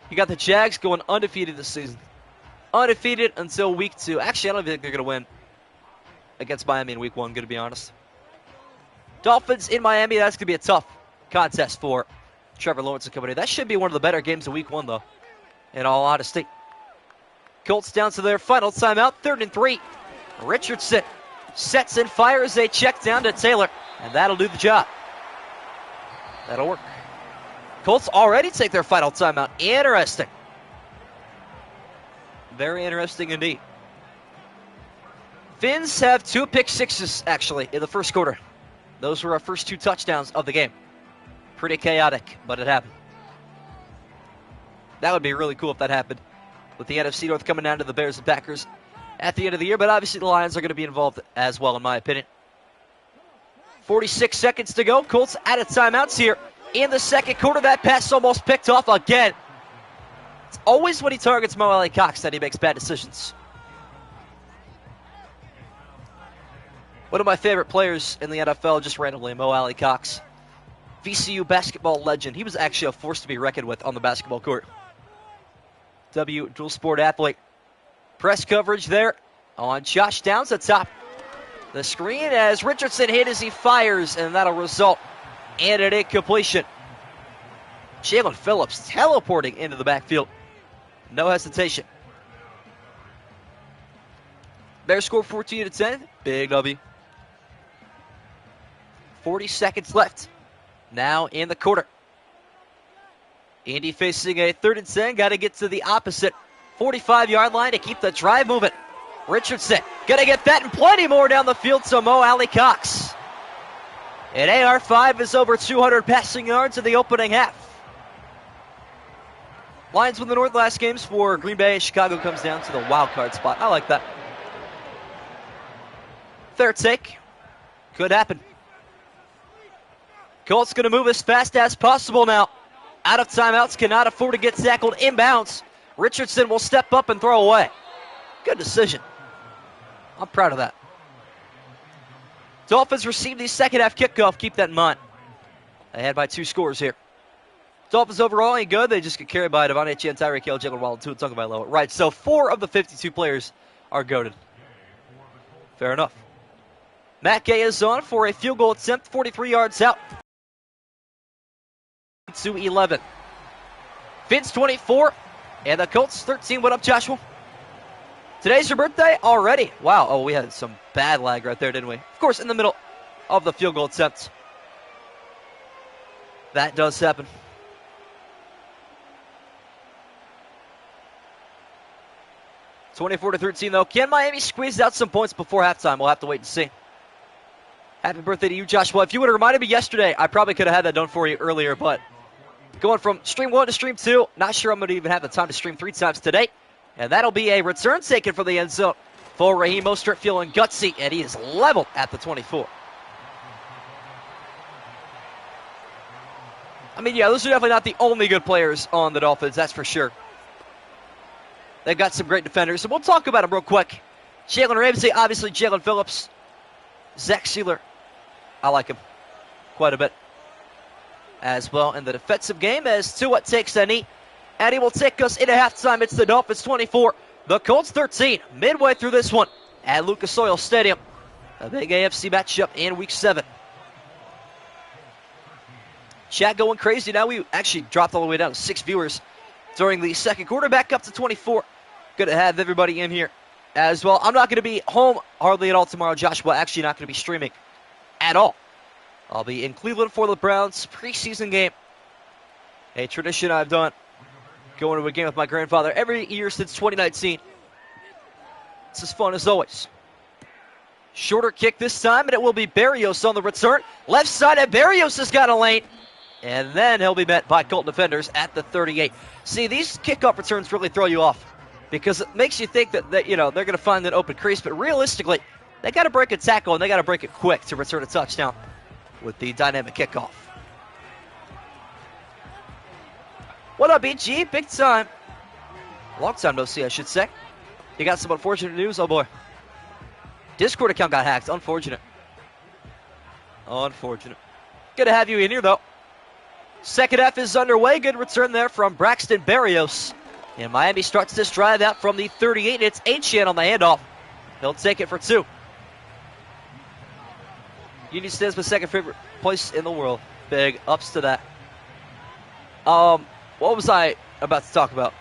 You got the Jags going undefeated this season. Undefeated until week 2. Actually, I don't think they're going to win against Miami in week 1, going to be honest. Dolphins in Miami, that's going to be a tough contest for Trevor Lawrence and company. That should be one of the better games of week 1, though, in all honesty. Colts down to their final timeout, 3rd and 3. Richardson sets and fires a check down to Taylor, and that'll do the job. That'll work. Colts already take their final timeout. Interesting. Very interesting indeed. Finns have 2 pick sixes, actually, in the first quarter. Those were our first 2 touchdowns of the game. Pretty chaotic, but it happened. That would be really cool if that happened, with the NFC North coming down to the Bears and Packers at the end of the year. But obviously the Lions are going to be involved as well, in my opinion. 46 seconds to go. Colts out of timeouts here in the second quarter. That pass almost picked off again. It's always when he targets Mo Alley Cox that he makes bad decisions. One of my favorite players in the NFL, just randomly, Mo Alley Cox. VCU basketball legend. He was actually a force to be reckoned with on the basketball court. Dual sport athlete. Press coverage there on Josh Downs atop the screen as Richardson hit as he fires, and that'll result in an incompletion. Jalen Phillips teleporting into the backfield. No hesitation. Bears score 14-10. Big W. 40 seconds left. Now in the quarter. Indy facing a 3rd and 10. Got to get to the opposite 45-yard line to keep the drive moving. Richardson going to get that and plenty more down the field to Mo Alley Cox. And AR5 is over 200 passing yards in the opening half. Lions win the North last games for Green Bay. Chicago comes down to the wild card spot. I like that. Fair take. Could happen. Colts going to move as fast as possible now. Out of timeouts, cannot afford to get tackled inbounds. Richardson will step up and throw away. Good decision. I'm proud of that. Dolphins receive the second half kickoff. Keep that in mind. Ahead by 2 scores here. Dolphins overall ain't good. They just get carried by Devon Etienne, Tyreek Hill, Jalen Waddle, Tua Tagovailoa. Right, so 4 of the 52 players are goated. Fair enough. Matt Gay is on for a field goal attempt, 43 yards out to 11. Fins 24, and the Colts 13. What up, Joshua? Today's your birthday already? Wow. Oh, we had some bad lag right there, didn't we? Of course, in the middle of the field goal attempt. That does happen. (24-13) though. Can Miami squeeze out some points before halftime? We'll have to wait and see. Happy birthday to you, Joshua. If you would have reminded me yesterday, I probably could have had that done for you earlier, but going from stream 1 to stream 2, not sure I'm going to even have the time to stream 3 times today. And that'll be a return taken for the end zone for Raheem Mostert, feeling gutsy, and he is leveled at the 24. I mean, yeah, those are definitely not the only good players on the Dolphins, that's for sure. They've got some great defenders, so we'll talk about them real quick. Jalen Ramsey, obviously Jalen Phillips. Zach Sealer, I like him quite a bit as well in the defensive game as Tua takes a knee. And he will take us into halftime. It's the Dolphins 24, the Colts 13. Midway through this one at Lucas Oil Stadium. A big AFC matchup in Week 7. Chat going crazy now. We actually dropped all the way down to 6 viewers during the second quarter, back up to 24. Good to have everybody in here as well. I'm not going to be home hardly at all tomorrow, Joshua. Actually not going to be streaming at all. I'll be in Cleveland for the Browns preseason game. A tradition I've done, going to a game with my grandfather every year since 2019. It's as fun as always. Shorter kick this time, and it will be Berrios on the return. Left side, and Berrios has got a lane. And then he'll be met by Colt defenders at the 38. See, these kickoff returns really throw you off because it makes you think that you know, they're going to find an open crease, but realistically, they got to break a tackle, and they got to break it quick to return a touchdown with the dynamic kickoff. What up, BG? Big time. Long time no see, I should say. You got some unfortunate news? Oh, boy. Discord account got hacked. Unfortunate. Unfortunate. Good to have you in here, though. Second half is underway. Good return there from Braxton Berrios. And Miami starts this drive out from the 38. It's Achane on the handoff. He'll take it for 2. Union stands my second favorite place in the world. Big ups to that. What was I about to talk about?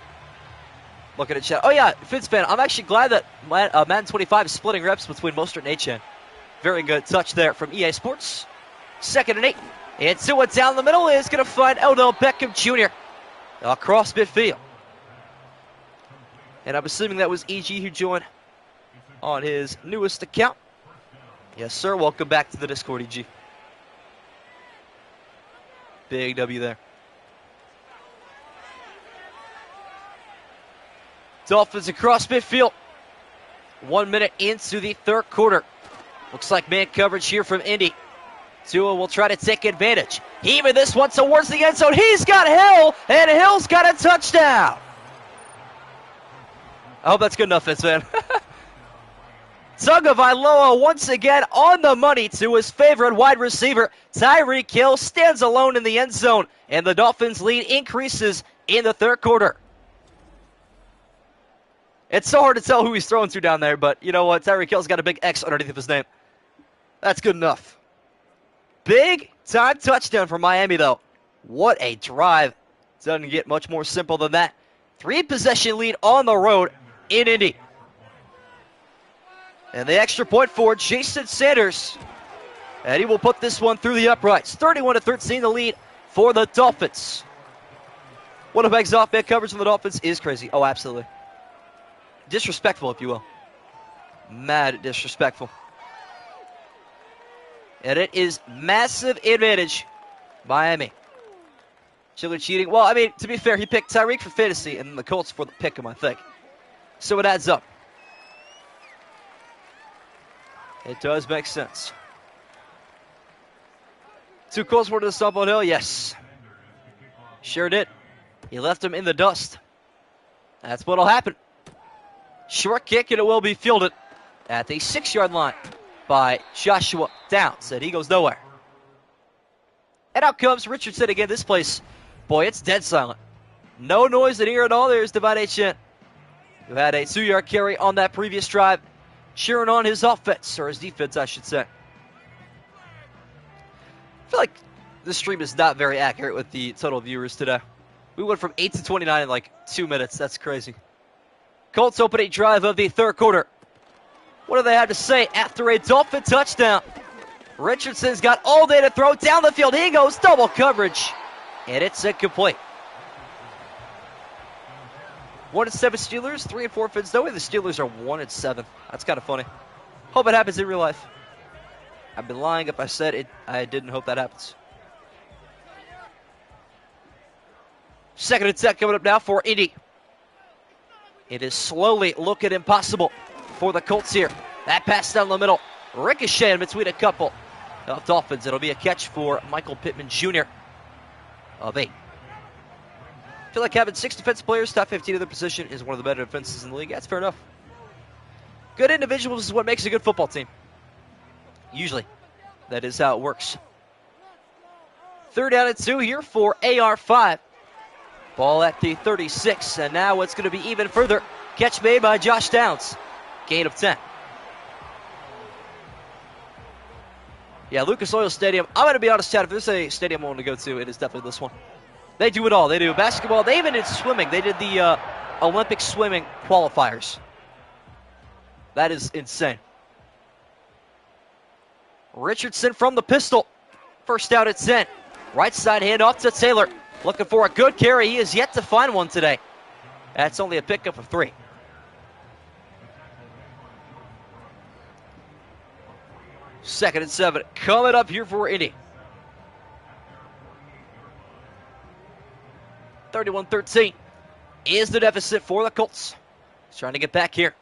Looking at chat. Oh, yeah, Fitz fan. I'm actually glad that Madden 25 is splitting reps between Mostert and Achane. Very good touch there from EA Sports. 2nd and 8. And Tua down the middle is going to find Odell Beckham Jr. across midfield. And I'm assuming that was EG who joined on his newest account. Yes, sir. Welcome back to the Discord, EG. Big W there. Dolphins across midfield. 1 minute into the third quarter. Looks like man coverage here from Indy. Tua will try to take advantage. Even this one towards the end zone. He's got Hill, and Hill's got a touchdown. I hope that's good enough, Fitz, man. Tagovailoa once again on the money to his favorite wide receiver. Tyreek Hill stands alone in the end zone, and the Dolphins' lead increases in the third quarter. It's so hard to tell who he's throwing to down there, but you know what? Tyreek Hill's got a big X underneath of his name. That's good enough. Big time touchdown for Miami, though. What a drive. Doesn't get much more simple than that. 3-possession lead on the road in Indy. And the extra point for Jason Sanders. And he will put this one through the uprights. 31-13 the lead for the Dolphins. What a bags off man coverage from the Dolphins is crazy. Oh, absolutely. Disrespectful, if you will. Mad disrespectful. And it is massive advantage, Miami. Chili cheating. Well, I mean, to be fair, he picked Tyreek for fantasy and the Colts for the pick him, I think. So it adds up. It does make sense. 2 Colts were to the stump on Hill? Yes. Sure did. He left him in the dust. That's what'll happen. Short kick, and it will be fielded at the 6-yard line by Joshua Downs, and he goes nowhere. And out comes Richardson again. This place Boy, it's dead silent. No noise in here at all. There's Divine Chen, who had a 2-yard carry on that previous drive, cheering on his offense, or his defense, I should say. I feel like this stream is not very accurate with the total viewers today. We went from 8 to 29 in like 2 minutes. That's crazy. Colts opening drive of the third quarter. What do they have to say after a Dolphin touchdown? Richardson's got all day to throw down the field. He goes double coverage, and it's incomplete. 1-7 Steelers, 3-4 Fins. No way the Steelers are 1-7. That's kind of funny. Hope it happens in real life. I've been lying if I said it. I didn't hope that happens. Second and 10 coming up now for Indy. It is slowly looking impossible for the Colts here. That pass down the middle, ricocheting between a couple of Dolphins. It'll be a catch for Michael Pittman Jr. of 8. I feel like having 6 defensive players, top 15 of the position, is one of the better defenses in the league. That's fair enough. Good individuals is what makes a good football team. Usually, that is how it works. 3rd down and 2 here for AR5. Ball at the 36, and now it's going to be even further. Catch made by Josh Downs. Gain of 10. Yeah, Lucas Oil Stadium. I'm going to be honest, Chad, if there's a stadium I want to go to, it is definitely this one. They do it all. They do basketball. They even did swimming. They did the Olympic swimming qualifiers. That is insane. Richardson from the pistol. First down at 10. Right side handoff to Taylor. Looking for a good carry. He has yet to find one today. That's only a pickup of 3. Second and 7. Coming up here for Indy. 31-13 is the deficit for the Colts. Trying to get back here.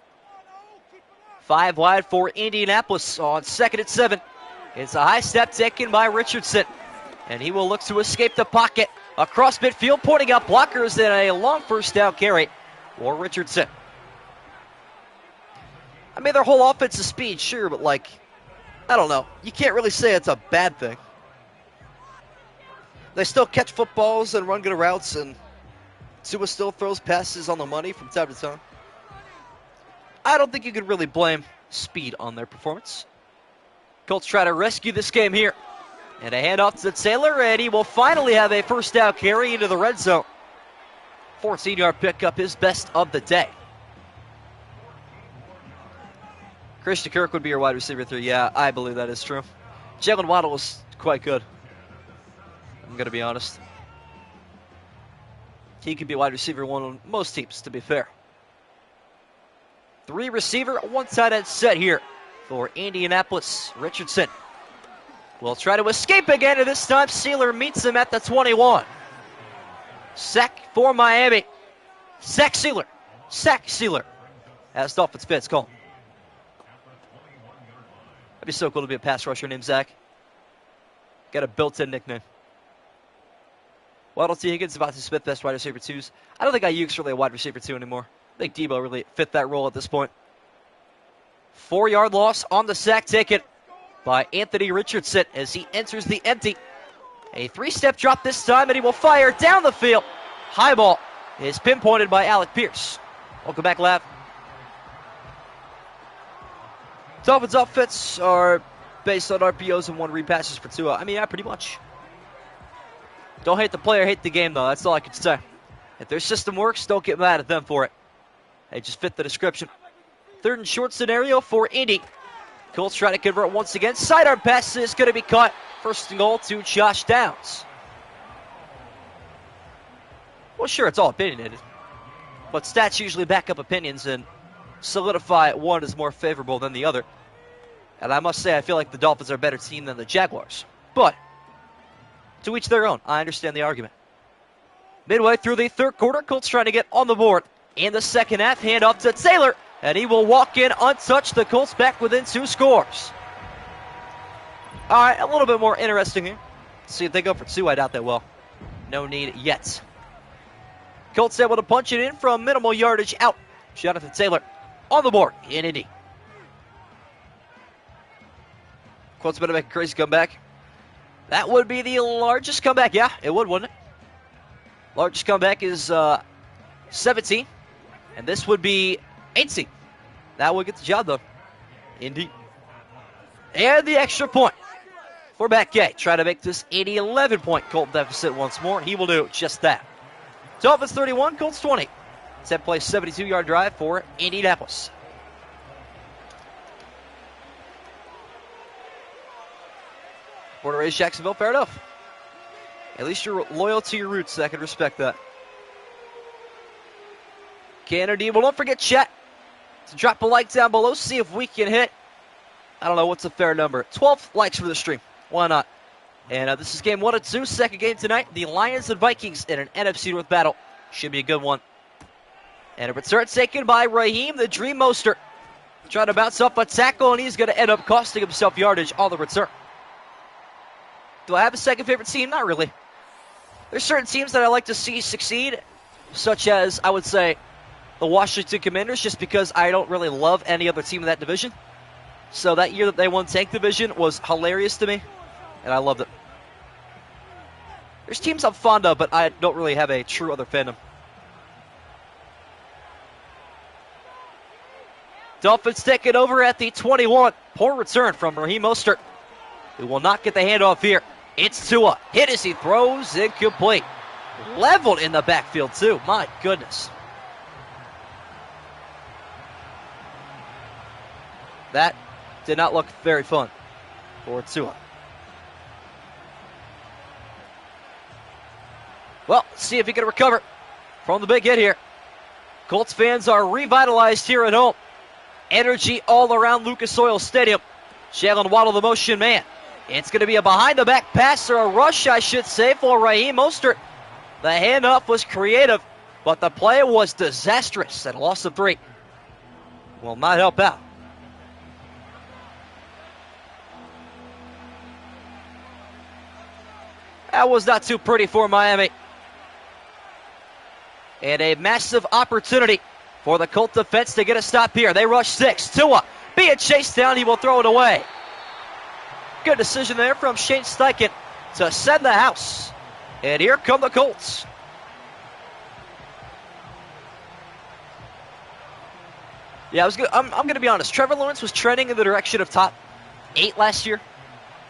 5 wide for Indianapolis on 2nd and 7. It's a high step taken by Richardson. And he will look to escape the pocket. Across midfield, pointing out blockers and a long first down carry for Richardson. I mean, their whole offense is speed, sure, but like, I don't know. You can't really say it's a bad thing. They still catch footballs and run good routes, and Tua still throws passes on the money from time to time. I don't think you could really blame speed on their performance. Colts try to rescue this game here. And a handoff to Taylor, and he will finally have a first down carry into the red zone. 14-yard pickup, his best of the day. Christian Kirk would be your wide receiver 3. Yeah, I believe that is true. Jalen Waddle was quite good. I'm going to be honest. He could be wide receiver 1 on most teams, to be fair. 3 receiver, 1 tight end set here for Indianapolis. Richardson will try to escape again, and this time Sealer meets him at the 21. Sack for Miami. Sack Sealer. Sack Sealer. As Dolphins fans call him. That'd be so cool to be a pass rusher named Zach. Got a built-in nickname. Waddle T. Higgins, Devontae Smith, best wide receiver 2s. I don't think Ayuk's really a wide receiver 2 anymore. I think Debo really fit that role at this point. 4-yard loss on the sack taken by Anthony Richardson as he enters the empty. A 3-step drop this time, and he will fire down the field. High ball is pinpointed by Alec Pierce. Welcome back, Lav. Dolphins offense are based on RPOs and 1 read passes for Tua. I mean, yeah, pretty much. Don't hate the player, hate the game, though. That's all I can say. If their system works, don't get mad at them for it. They just fit the description. 3rd and short scenario for Indy. Colts trying to convert once again. Sidearm pass is going to be caught. 1st and goal to Josh Downs. Well, sure, it's all opinionated. But stats usually back up opinions and solidify one is more favorable than the other. And I must say, I feel like the Dolphins are a better team than the Jaguars. But, to each their own. I understand the argument. Midway through the 3rd quarter, Colts trying to get on the board. In the 2nd half, handoff to Taylor. And he will walk in untouched. The Colts back within 2 scores. All right, a little bit more interesting here. Let's see if they go for 2. I doubt they will. No need yet. Colts able to punch it in from minimal yardage out. Jonathan Taylor on the board in Indy. Colts better make a crazy comeback. That would be the largest comeback. Yeah, it would, wouldn't it? Largest comeback is 17, and this would be 18. That would get the job done. Indy. And the extra point for Matt Gay. Try to make this an 11-point Colt deficit once more. He will do just that. Dolphins 31, Colts 20. 10-play, 72-yard drive for Indianapolis. Born and raised Jacksonville, fair enough. At least you're loyal to your roots, so I can respect that. Kennedy, well, don't forget, chat, to drop a like down below, see if we can hit, I don't know, what's a fair number? 12 likes for the stream. Why not? And this is game 1 of 2, second game tonight. The Lions and Vikings in an NFC North battle. Should be a good one. And a return taken by Raheem, the Dream Mostert. Trying to bounce up a tackle, and he's going to end up costing himself yardage on the return. Do I have a second favorite team? Not really. There's certain teams that I like to see succeed, such as, I would say, the Washington Commanders, just because I don't really love any other team in that division. So that year that they won Tank Division was hilarious to me, and I loved it. There's teams I'm fond of, but I don't really have a true other fandom. Dolphins take it over at the 21. Poor return from Raheem Mostert, who will not get the handoff here. It's Tua. Hit as he throws, incomplete. Leveled in the backfield, too. My goodness. That did not look very fun for Tua. Well, let's see if he can recover from the big hit here. Colts fans are revitalized here at home. Energy all around Lucas Oil Stadium. Jalen Waddle, the motion man. It's going to be a behind-the-back pass, or a rush, I should say, for Raheem Mostert. The handoff was creative, but the play was disastrous and a loss of 3. Will not help out. That was not too pretty for Miami. And a massive opportunity for the Colt defense to get a stop here. They rush 6. Tua being chased down. He will throw it away. Good decision there from Shane Steichen to send the house. And here come the Colts. Yeah, I'm going to be honest. Trevor Lawrence was trending in the direction of top 8 last year.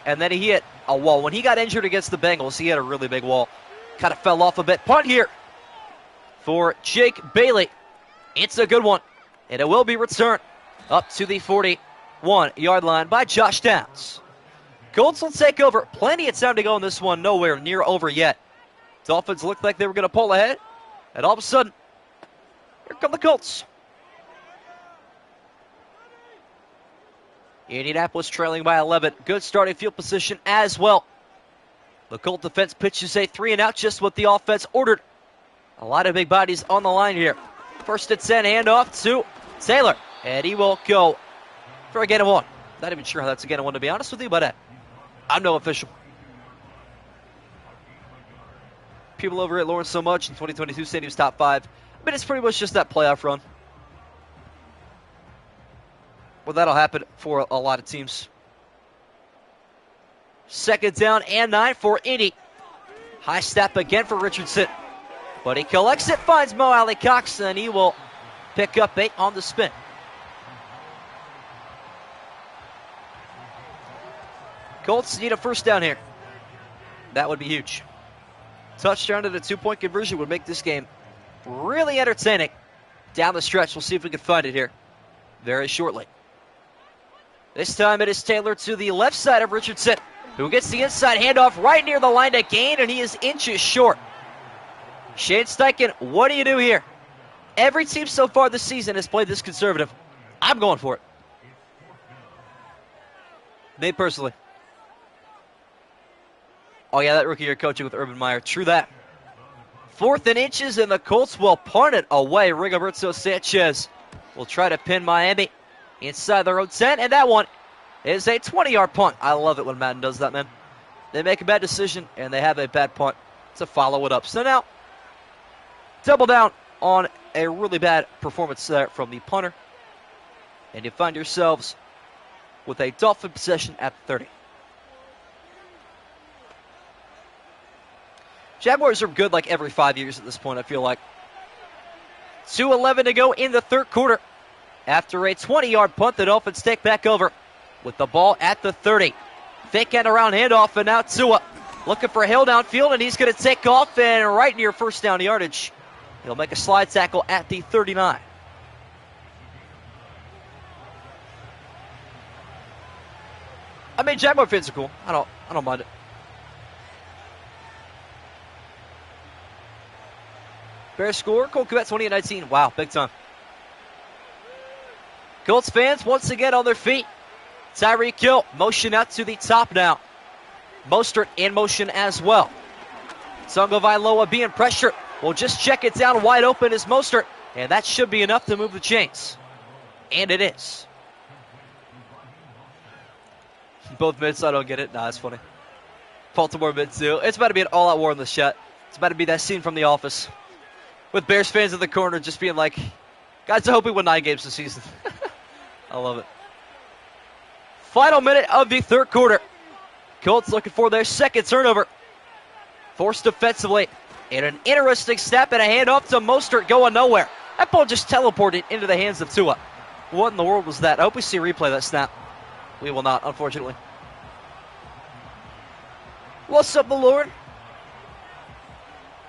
And then he hit a wall. When he got injured against the Bengals, he had a really big wall. Kind of fell off a bit. Punt here for Jake Bailey. It's a good one. And it will be returned up to the 41-yard line by Josh Downs. Colts will take over. Plenty of time to go in this one. Nowhere near over yet. Dolphins looked like they were going to pull ahead. And all of a sudden, here come the Colts. Indianapolis trailing by 11. Good starting field position as well. The Colt defense pitches a 3-and-out, just what the offense ordered. A lot of big bodies on the line here. First and 10, handoff to Taylor. And he will go for a gain of 1. Not even sure how that's a gain of 1, to be honest with you, but I'm no official. People over at Lawrence so much in 2022 said he was top 5. I mean, it's pretty much just that playoff run. Well, that'll happen for a lot of teams. Second down and 9 for Indy. High snap again for Richardson. But he collects it, finds Mo Alley Cox, and he will pick up 8 on the spin. Colts need a first down here. That would be huge. Touchdown to the 2-point conversion would make this game really entertaining. Down the stretch, we'll see if we can find it here very shortly. This time it is Taylor to the left side of Richardson, who gets the inside handoff right near the line to gain, and he is inches short. Shane Steichen, what do you do here? Every team so far this season has played this conservative. I'm going for it. Me personally. Oh, yeah, that rookie year coaching with Urban Meyer. True that. 4th and inches, and the Colts will punt it away. Rigoberto Sanchez will try to pin Miami inside their own 10, and that one is a 20-yard punt. I love it when Madden does that, man. They make a bad decision, and they have a bad punt to follow it up. So now, double down on a really bad performance there from the punter, and you find yourselves with a Dolphin possession at 30. Jaguars are good like every 5 years at this point, I feel like. 2:11 to go in the third quarter. After a 20-yard punt, the Dolphins take back over with the ball at the 30. Fake end around handoff, and now Tua looking for Hill downfield, and he's going to take off and right near first down yardage. He'll make a slide tackle at the 39. I mean, Jaguar fans are cool. I don't mind it. Bears score. Colt Komet 28-19. Wow, big time. Colts fans once again on their feet. Tyreek Hill motion out to the top now. Mostert in motion as well. Tagovailoa being pressured. We'll just check it down wide open as Mostert. And that should be enough to move the chains. And it is. Both mids, I don't get it. Nah, that's funny. Baltimore mid too. It's about to be an all-out war in the shot. It's about to be that scene from The Office. With Bears fans in the corner just being like, guys, I hope we win 9 games this season. I love it. Final minute of the third quarter. Colts looking for their second turnover. Forced defensively. And an interesting snap and a handoff to Mostert going nowhere. That ball just teleported into the hands of Tua. What in the world was that? I hope we see a replay of that snap. We will not, unfortunately. What's up, the Lord?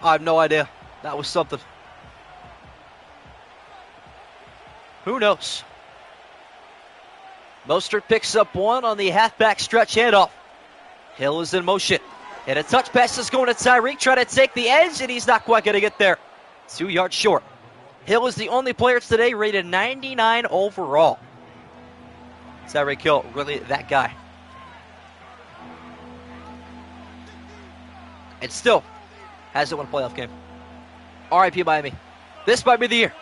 I have no idea. That was something. Who knows? Mostert picks up one on the halfback stretch handoff. Hill is in motion. And a touch pass is going to Tyreek, trying to take the edge, and he's not quite going to get there. 2 yards short. Hill is the only player today rated 99 overall. Tyreek Hill, really that guy. And still hasn't won a playoff game. RIP Miami. This might be the year.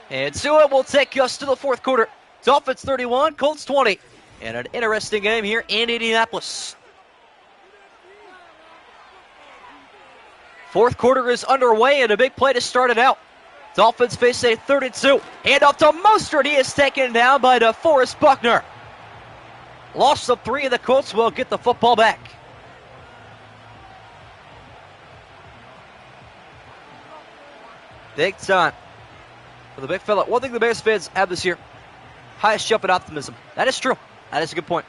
And Tua will take us to the fourth quarter. Dolphins 31, Colts 20. And an interesting game here in Indianapolis. Fourth quarter is underway and a big play to start it out. Dolphins face a 32. Hand off to Mostert. He is taken down by DeForest Buckner. Loss of 3, and the Colts will get the football back. Big time for the big fella. One thing the Bears fans have this year, highest jump in optimism. That is true. That is a good point.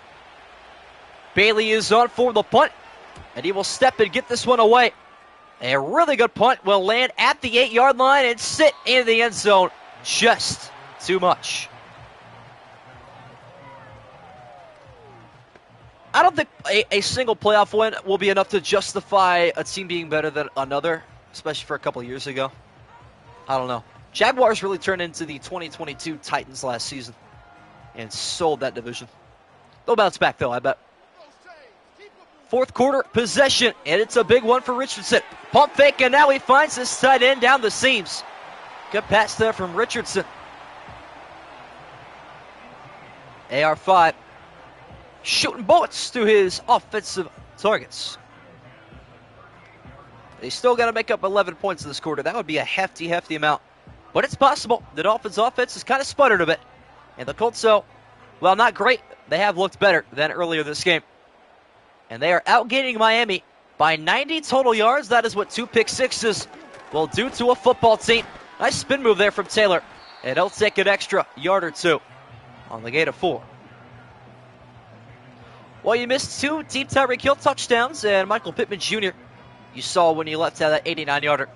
Bailey is on for the punt, and he will step and get this one away. A really good punt will land at the 8-yard line and sit in the end zone. Just too much. I don't think a single playoff win will be enough to justify a team being better than another, especially for a couple years ago. I don't know. Jaguars really turned into the 2022 Titans last season and sold that division. They'll bounce back, though, I bet. Fourth quarter possession, and it's a big one for Richardson. Pump fake, and now he finds his tight end down the seams. Good pass there from Richardson. AR5 shooting bullets to his offensive targets. They still got to make up 11 points in this quarter. That would be a hefty amount. But it's possible. The Dolphins' offense has kind of sputtered a bit. And the Colts, so, well, not great. They have looked better than earlier this game. And they are outgaining Miami by 90 total yards. That is what 2 pick sixes will do to a football team. Nice spin move there from Taylor. And he'll take an extra yard or 2 on the gain of 4. Well, you missed 2 deep Tyreek Hill touchdowns, and Michael Pittman Jr. you saw when you left out that 89-yarder.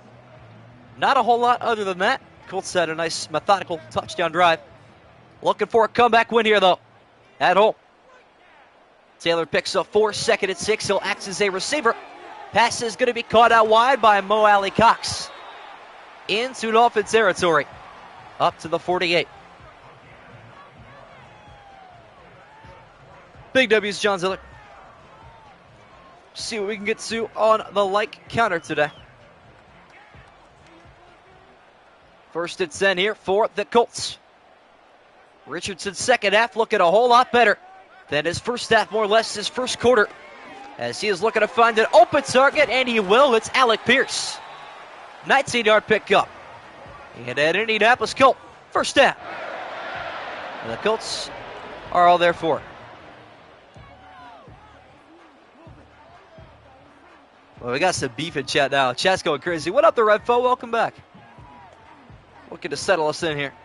Not a whole lot other than that. Colts had a nice methodical touchdown drive. Looking for a comeback win here, though, at home. Taylor picks up 4, 2nd and 6. He'll act as a receiver. Pass is going to be caught out wide by Mo Alley Cox. Into Dolphin territory. Up to the 48. Big W's, John Ziller. See what we can get to on the like counter today. 1st and 10 here for the Colts. Richardson's second half looking a whole lot better than his first half, more or less his first quarter, as he is looking to find an open target, and he will. It's Alec Pierce. 19-yard pickup. And at Indianapolis Colt, first down. And the Colts are all there for it. Well, we got some beef in chat now. Chat's going crazy. What up, the Redfo? Welcome back. Looking to settle us in here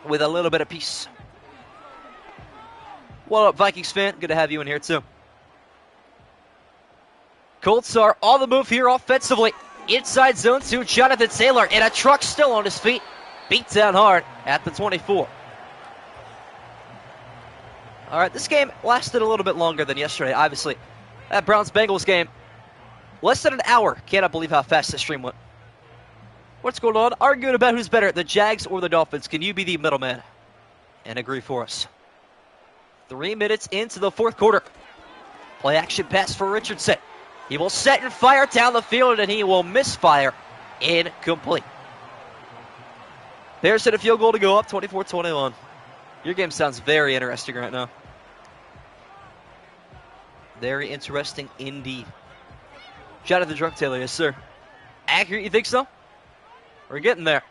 with a little bit of peace. What up, Vikings fan? Good to have you in here, too. Colts are on the move here offensively. Inside zone to Jonathan Taylor, and a truck still on his feet. Beat down hard at the 24. All right, this game lasted a little bit longer than yesterday, obviously. That Browns-Bengals game, less than an hour. Cannot believe how fast this stream went. What's going on? Arguing about who's better, the Jags or the Dolphins. Can you be the middleman and agree for us? 3 minutes into the fourth quarter. Play action pass for Richardson. He will set and fire down the field, and he will misfire. Incomplete. Bears hit a field goal to go up 24-21. Your game sounds very interesting right now. Very interesting indeed. Shout out to Drunk Taylor, yes sir. Accurate, you think so? We're getting there.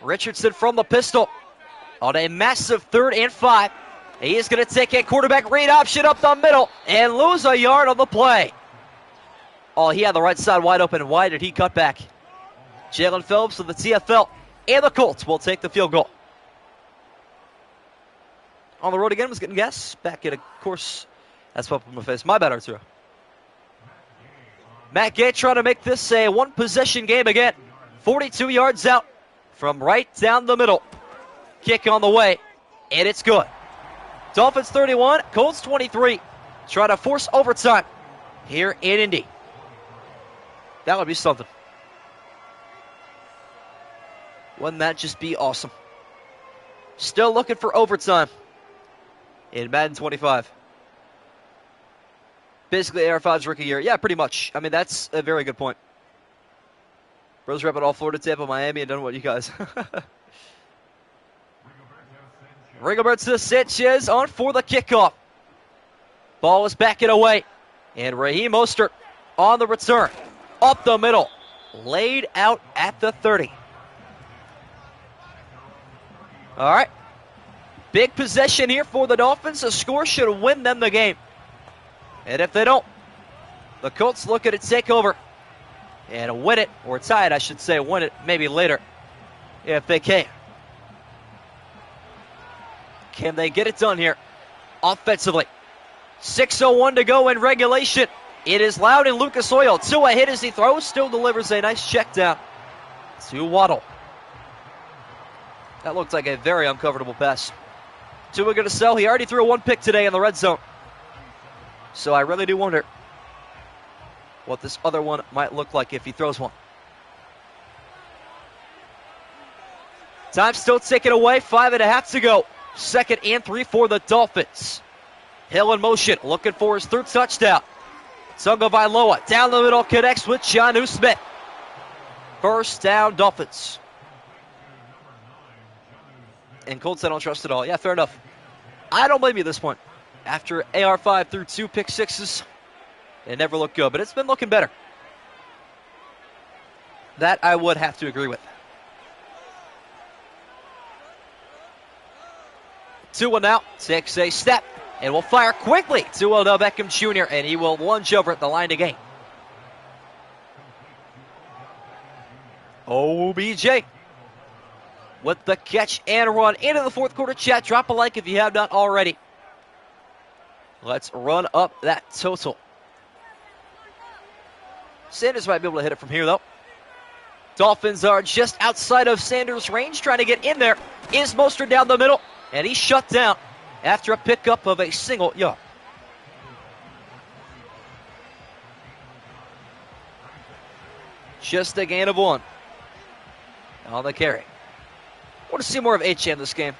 Richardson from the pistol on a massive 3rd and 5. He is going to take a quarterback read option up the middle and lose a yard on the play. Oh, he had the right side wide open. Why did he cut back? Jalen Phillips of the TFL and the Colts will take the field goal. On the road again, was getting gas. Back in, of course. That's what put in my face. My bad, Arturo. Matt Gay trying to make this a one-possession game again. 42 yards out from right down the middle. Kick on the way, and it's good. Dolphins 31, Colts 23. Trying to force overtime here in Indy. That would be something. Wouldn't that just be awesome? Still looking for overtime in Madden 25. Basically AR5's rookie year. Yeah, pretty much. I mean, that's a very good point. Bro's repping all Florida, Tampa, Miami, and done what you guys. Rigoberto Sanchez on for the kickoff. Ball is backing away. And Raheem Mostert on the return. Up the middle. Laid out at the 30. All right. Big possession here for the Dolphins. A score should win them the game. And if they don't, the Colts looking to take over and win it, or tie it, I should say, win it maybe later if they can. Can they get it done here offensively? 6:01 to go in regulation. It is Loud and Lucas Oil. Tua hit as he throws, still delivers a nice check down to Waddle. That looked like a very uncomfortable pass. Tua going to sell. He already threw one pick today in the red zone. So I really do wonder what this other one might look like if he throws one. Time still ticking away. 5.5 to go. 2nd and 3 for the Dolphins. Hill in motion, looking for his 3rd touchdown. Tunga Vailoa down the middle, connects with Jonnu Smith. 1st down, Dolphins. And Colts I don't trust at all. Yeah, fair enough. I don't blame you at this point. After AR5 threw 2 pick sixes, it never looked good, but it's been looking better. That I would have to agree with. Tua now takes a step and will fire quickly to Odell Beckham Jr., and he will lunge over at the line to gain. OBJ with the catch and run into the 4th quarter. Chat, drop a like if you have not already. Let's run up that total. Sanders might be able to hit it from here, though. Dolphins are just outside of Sanders' range, trying to get in there. Is Mostert down the middle, and he's shut down after a pickup of a single yard. Just a gain of 1 on the carry. I want to see more of H.M. this game.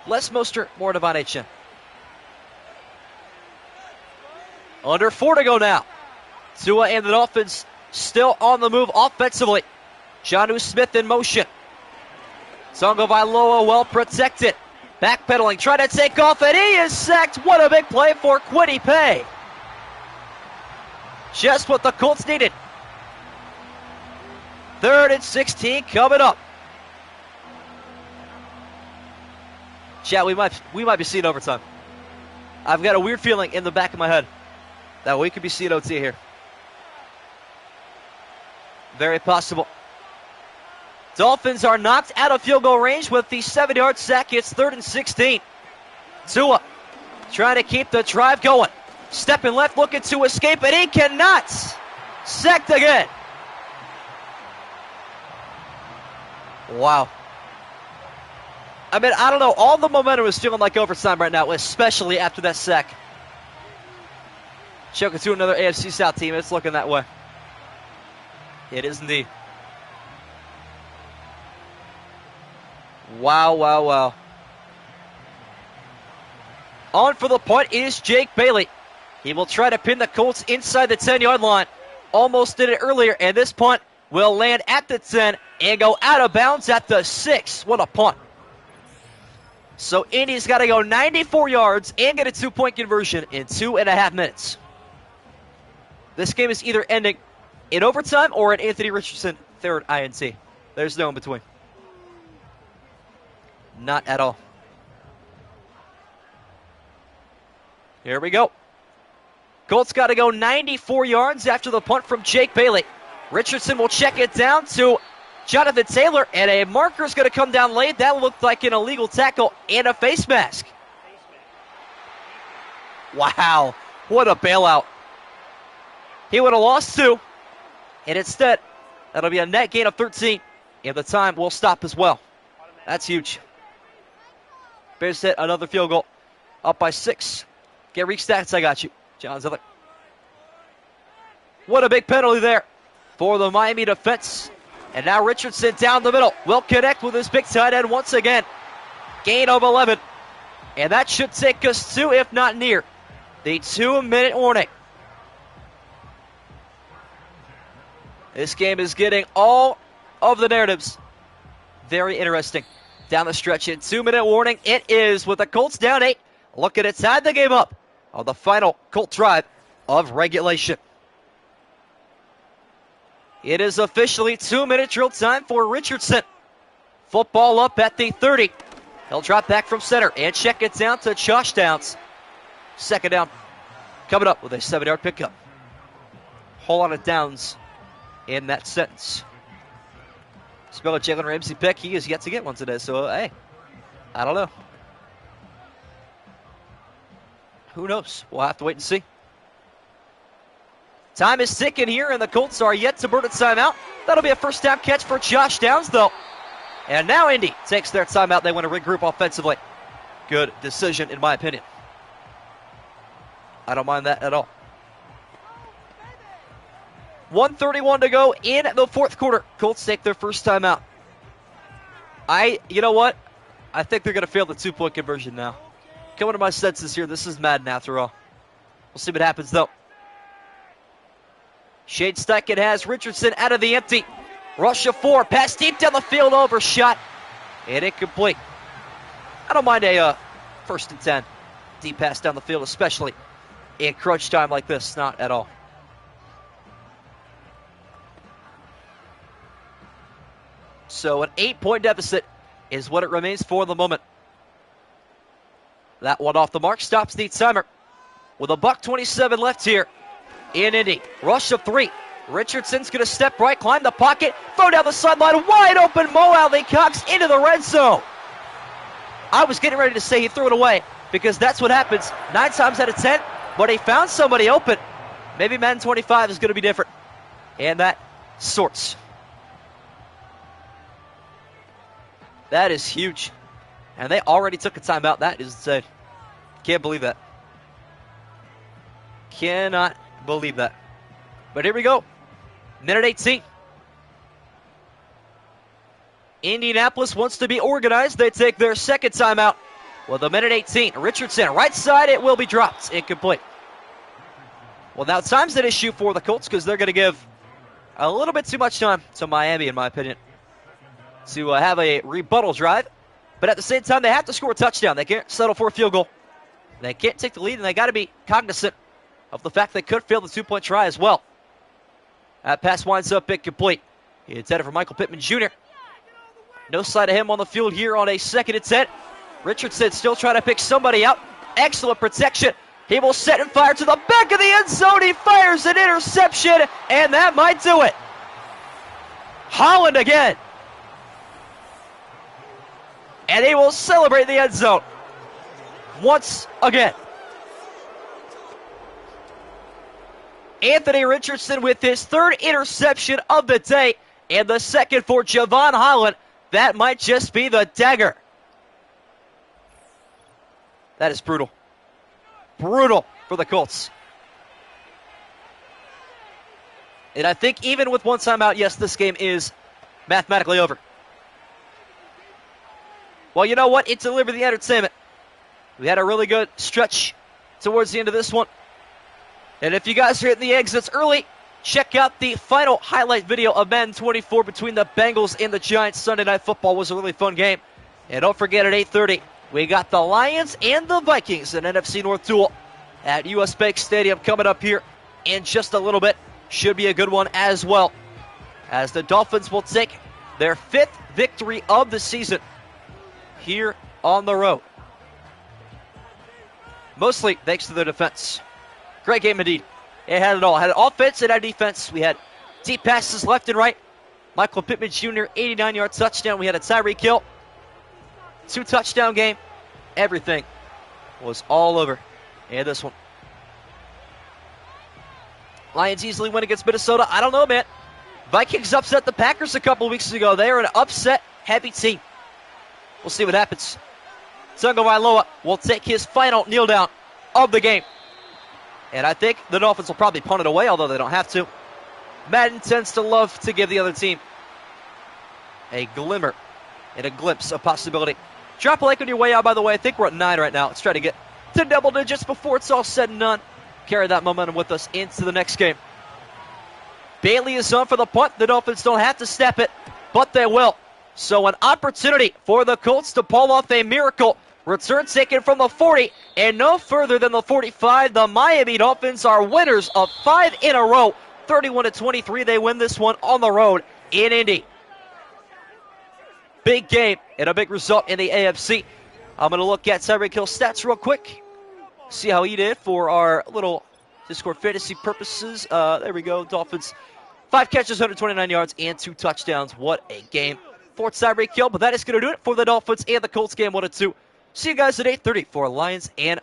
Less Mostert, more Devon H.M. Under 4 to go now. Tua and the Dolphins still on the move offensively. Jonnu Smith in motion. Tunga Vailoa well protected. Backpedaling, trying to take off, and he is sacked. What a big play for Kwity Paye. Just what the Colts needed. 3rd and 16 coming up. Chat, we might be seeing overtime. I've got a weird feeling in the back of my head that we could be seeing OT here. Very possible. Dolphins are knocked out of field goal range with the 7-yard sack. It's 3rd and 16. Tua trying to keep the drive going. Stepping left, looking to escape, and he cannot. Sacked again. Wow. I mean, I don't know. All the momentum is feeling like overtime right now, especially after that sack. Choking to another AFC South team. It's looking that way. It is indeed. Wow, wow, wow. On for the punt is Jake Bailey. He will try to pin the Colts inside the 10-yard line. Almost did it earlier, and this punt will land at the 10 and go out of bounds at the 6. What a punt. So Indy's got to go 94 yards and get a 2-point conversion in 2.5 minutes. This game is either ending in overtime or an Anthony Richardson third INT. There's no in between. Not at all. Here we go. Colts got to go 94 yards after the punt from Jake Bailey. Richardson will check it down to Jonathan Taylor, and a marker is going to come down late. That looked like an illegal tackle and a face mask. Wow, what a bailout. He would have lost 2, and instead, that'll be a net gain of 13, and the time will stop as well. That's huge. Bears hit another field goal, up by 6. Get Reek stats, I got you. John Ziller. What a big penalty there for the Miami defense. And now Richardson down the middle will connect with his big tight end once again. Gain of 11. And that should take us to, if not near, the 2-minute warning. This game is getting all of the narratives. Very interesting. Down the stretch in 2-minute warning. It is with the Colts down 8. Looking to tie the game up on the final Colt drive of regulation. It is officially 2-minute drill time for Richardson. Football up at the 30. He'll drop back from center and check it down to Josh Downs. Second down. Coming up with a 7-yard pickup. Whole lot of downs in that sentence. Spell Jalen Ramsey pick. He is yet to get one today, so hey, I don't know. Who knows? We'll have to wait and see. Time is ticking here, and the Colts are yet to burn a timeout. That'll be a first down catch for Josh Downs, though. And now Indy takes their timeout. They want to regroup offensively. Good decision, in my opinion. I don't mind that at all. 1:31 to go in the fourth quarter. Colts take their first timeout. You know what? I think they're going to fail the 2-point conversion now. Coming to my senses here, this is Madden after all. We'll see what happens, though. Shane Steichen has Richardson out of the empty. Rush of 4, pass deep down the field, overshot, and incomplete. I don't mind a 1st and 10. Deep pass down the field, especially in crunch time like this. Not at all. So an 8-point deficit is what it remains for the moment. That one off the mark stops the timer. With a $1:27 left here in Indy. Rush of 3. Richardson's going to step right, climb the pocket, throw down the sideline, wide open. Mo Alley Cox into the red zone. I was getting ready to say he threw it away because that's what happens 9 times out of 10. But he found somebody open. Maybe Madden 25 is going to be different. And that sorts. That is huge. And they already took a timeout. That is insane. Can't believe that. Cannot believe that. But here we go. Minute 18. Indianapolis wants to be organized. They take their second timeout with a minute 18. Richardson, right side, it will be dropped. Incomplete. Well, now time's an issue for the Colts because they're going to give a little bit too much time to Miami, in my opinion, to have a rebuttal drive. But at the same time, they have to score a touchdown. They can't settle for a field goal. They can't take the lead, and they got to be cognizant of the fact they could fail the 2-point try as well. That pass winds up incomplete. It's headed for Michael Pittman Jr. No sight of him on the field here on a 2nd and 10. Richardson still trying to pick somebody out. Excellent protection. He will set and fire to the back of the end zone. He fires an interception, and that might do it. Holland again. And he will celebrate the end zone once again. Anthony Richardson with his third interception of the day, and the second for Javon Holland. That might just be the dagger. That is brutal. Brutal for the Colts. And I think even with one timeout, yes, this game is mathematically over. Well, you know what? It delivered the entertainment. We had a really good stretch towards the end of this one. And if you guys are hitting the exits early, check out the final highlight video of Madden 24 between the Bengals and the Giants. Sunday Night Football was a really fun game. And don't forget at 8:30, we got the Lions and the Vikings, an NFC North duel at US Bank Stadium coming up here in just a little bit. Should be a good one as well, as the Dolphins will take their 5th victory of the season here on the road. Mostly thanks to their defense. Great game indeed. It had it all. It had offense, it had defense. We had deep passes left and right. Michael Pittman Jr., 89-yard touchdown. We had a Tyreek Hill, 2-touchdown game. Everything was all over in this one. Lions easily win against Minnesota. I don't know, man. Vikings upset the Packers a couple weeks ago. They are an upset-heavy team. We'll see what happens. Tagovailoa will take his final kneel down of the game. And I think the Dolphins will probably punt it away, although they don't have to. Madden tends to love to give the other team a glimmer and a glimpse of possibility. Drop a like on your way out, by the way. I think we're at 9 right now. Let's try to get to double digits before it's all said and done. Carry that momentum with us into the next game. Bailey is on for the punt. The Dolphins don't have to snap it, but they will. So an opportunity for the Colts to pull off a miracle. Return taken from the 40 and no further than the 45. The Miami Dolphins are winners of 5 in a row. 31-23. They win this one on the road in Indy. Big game and a big result in the AFC. I'm going to look at Tyreek Hill's stats real quick. See how he did for our little Discord fantasy purposes. There we go. Dolphins, 5 catches, 129 yards, and 2 touchdowns. What a game for Tyreek Hill. But that is going to do it for the Dolphins and the Colts game 1-2. See you guys at 8:30 for Lions and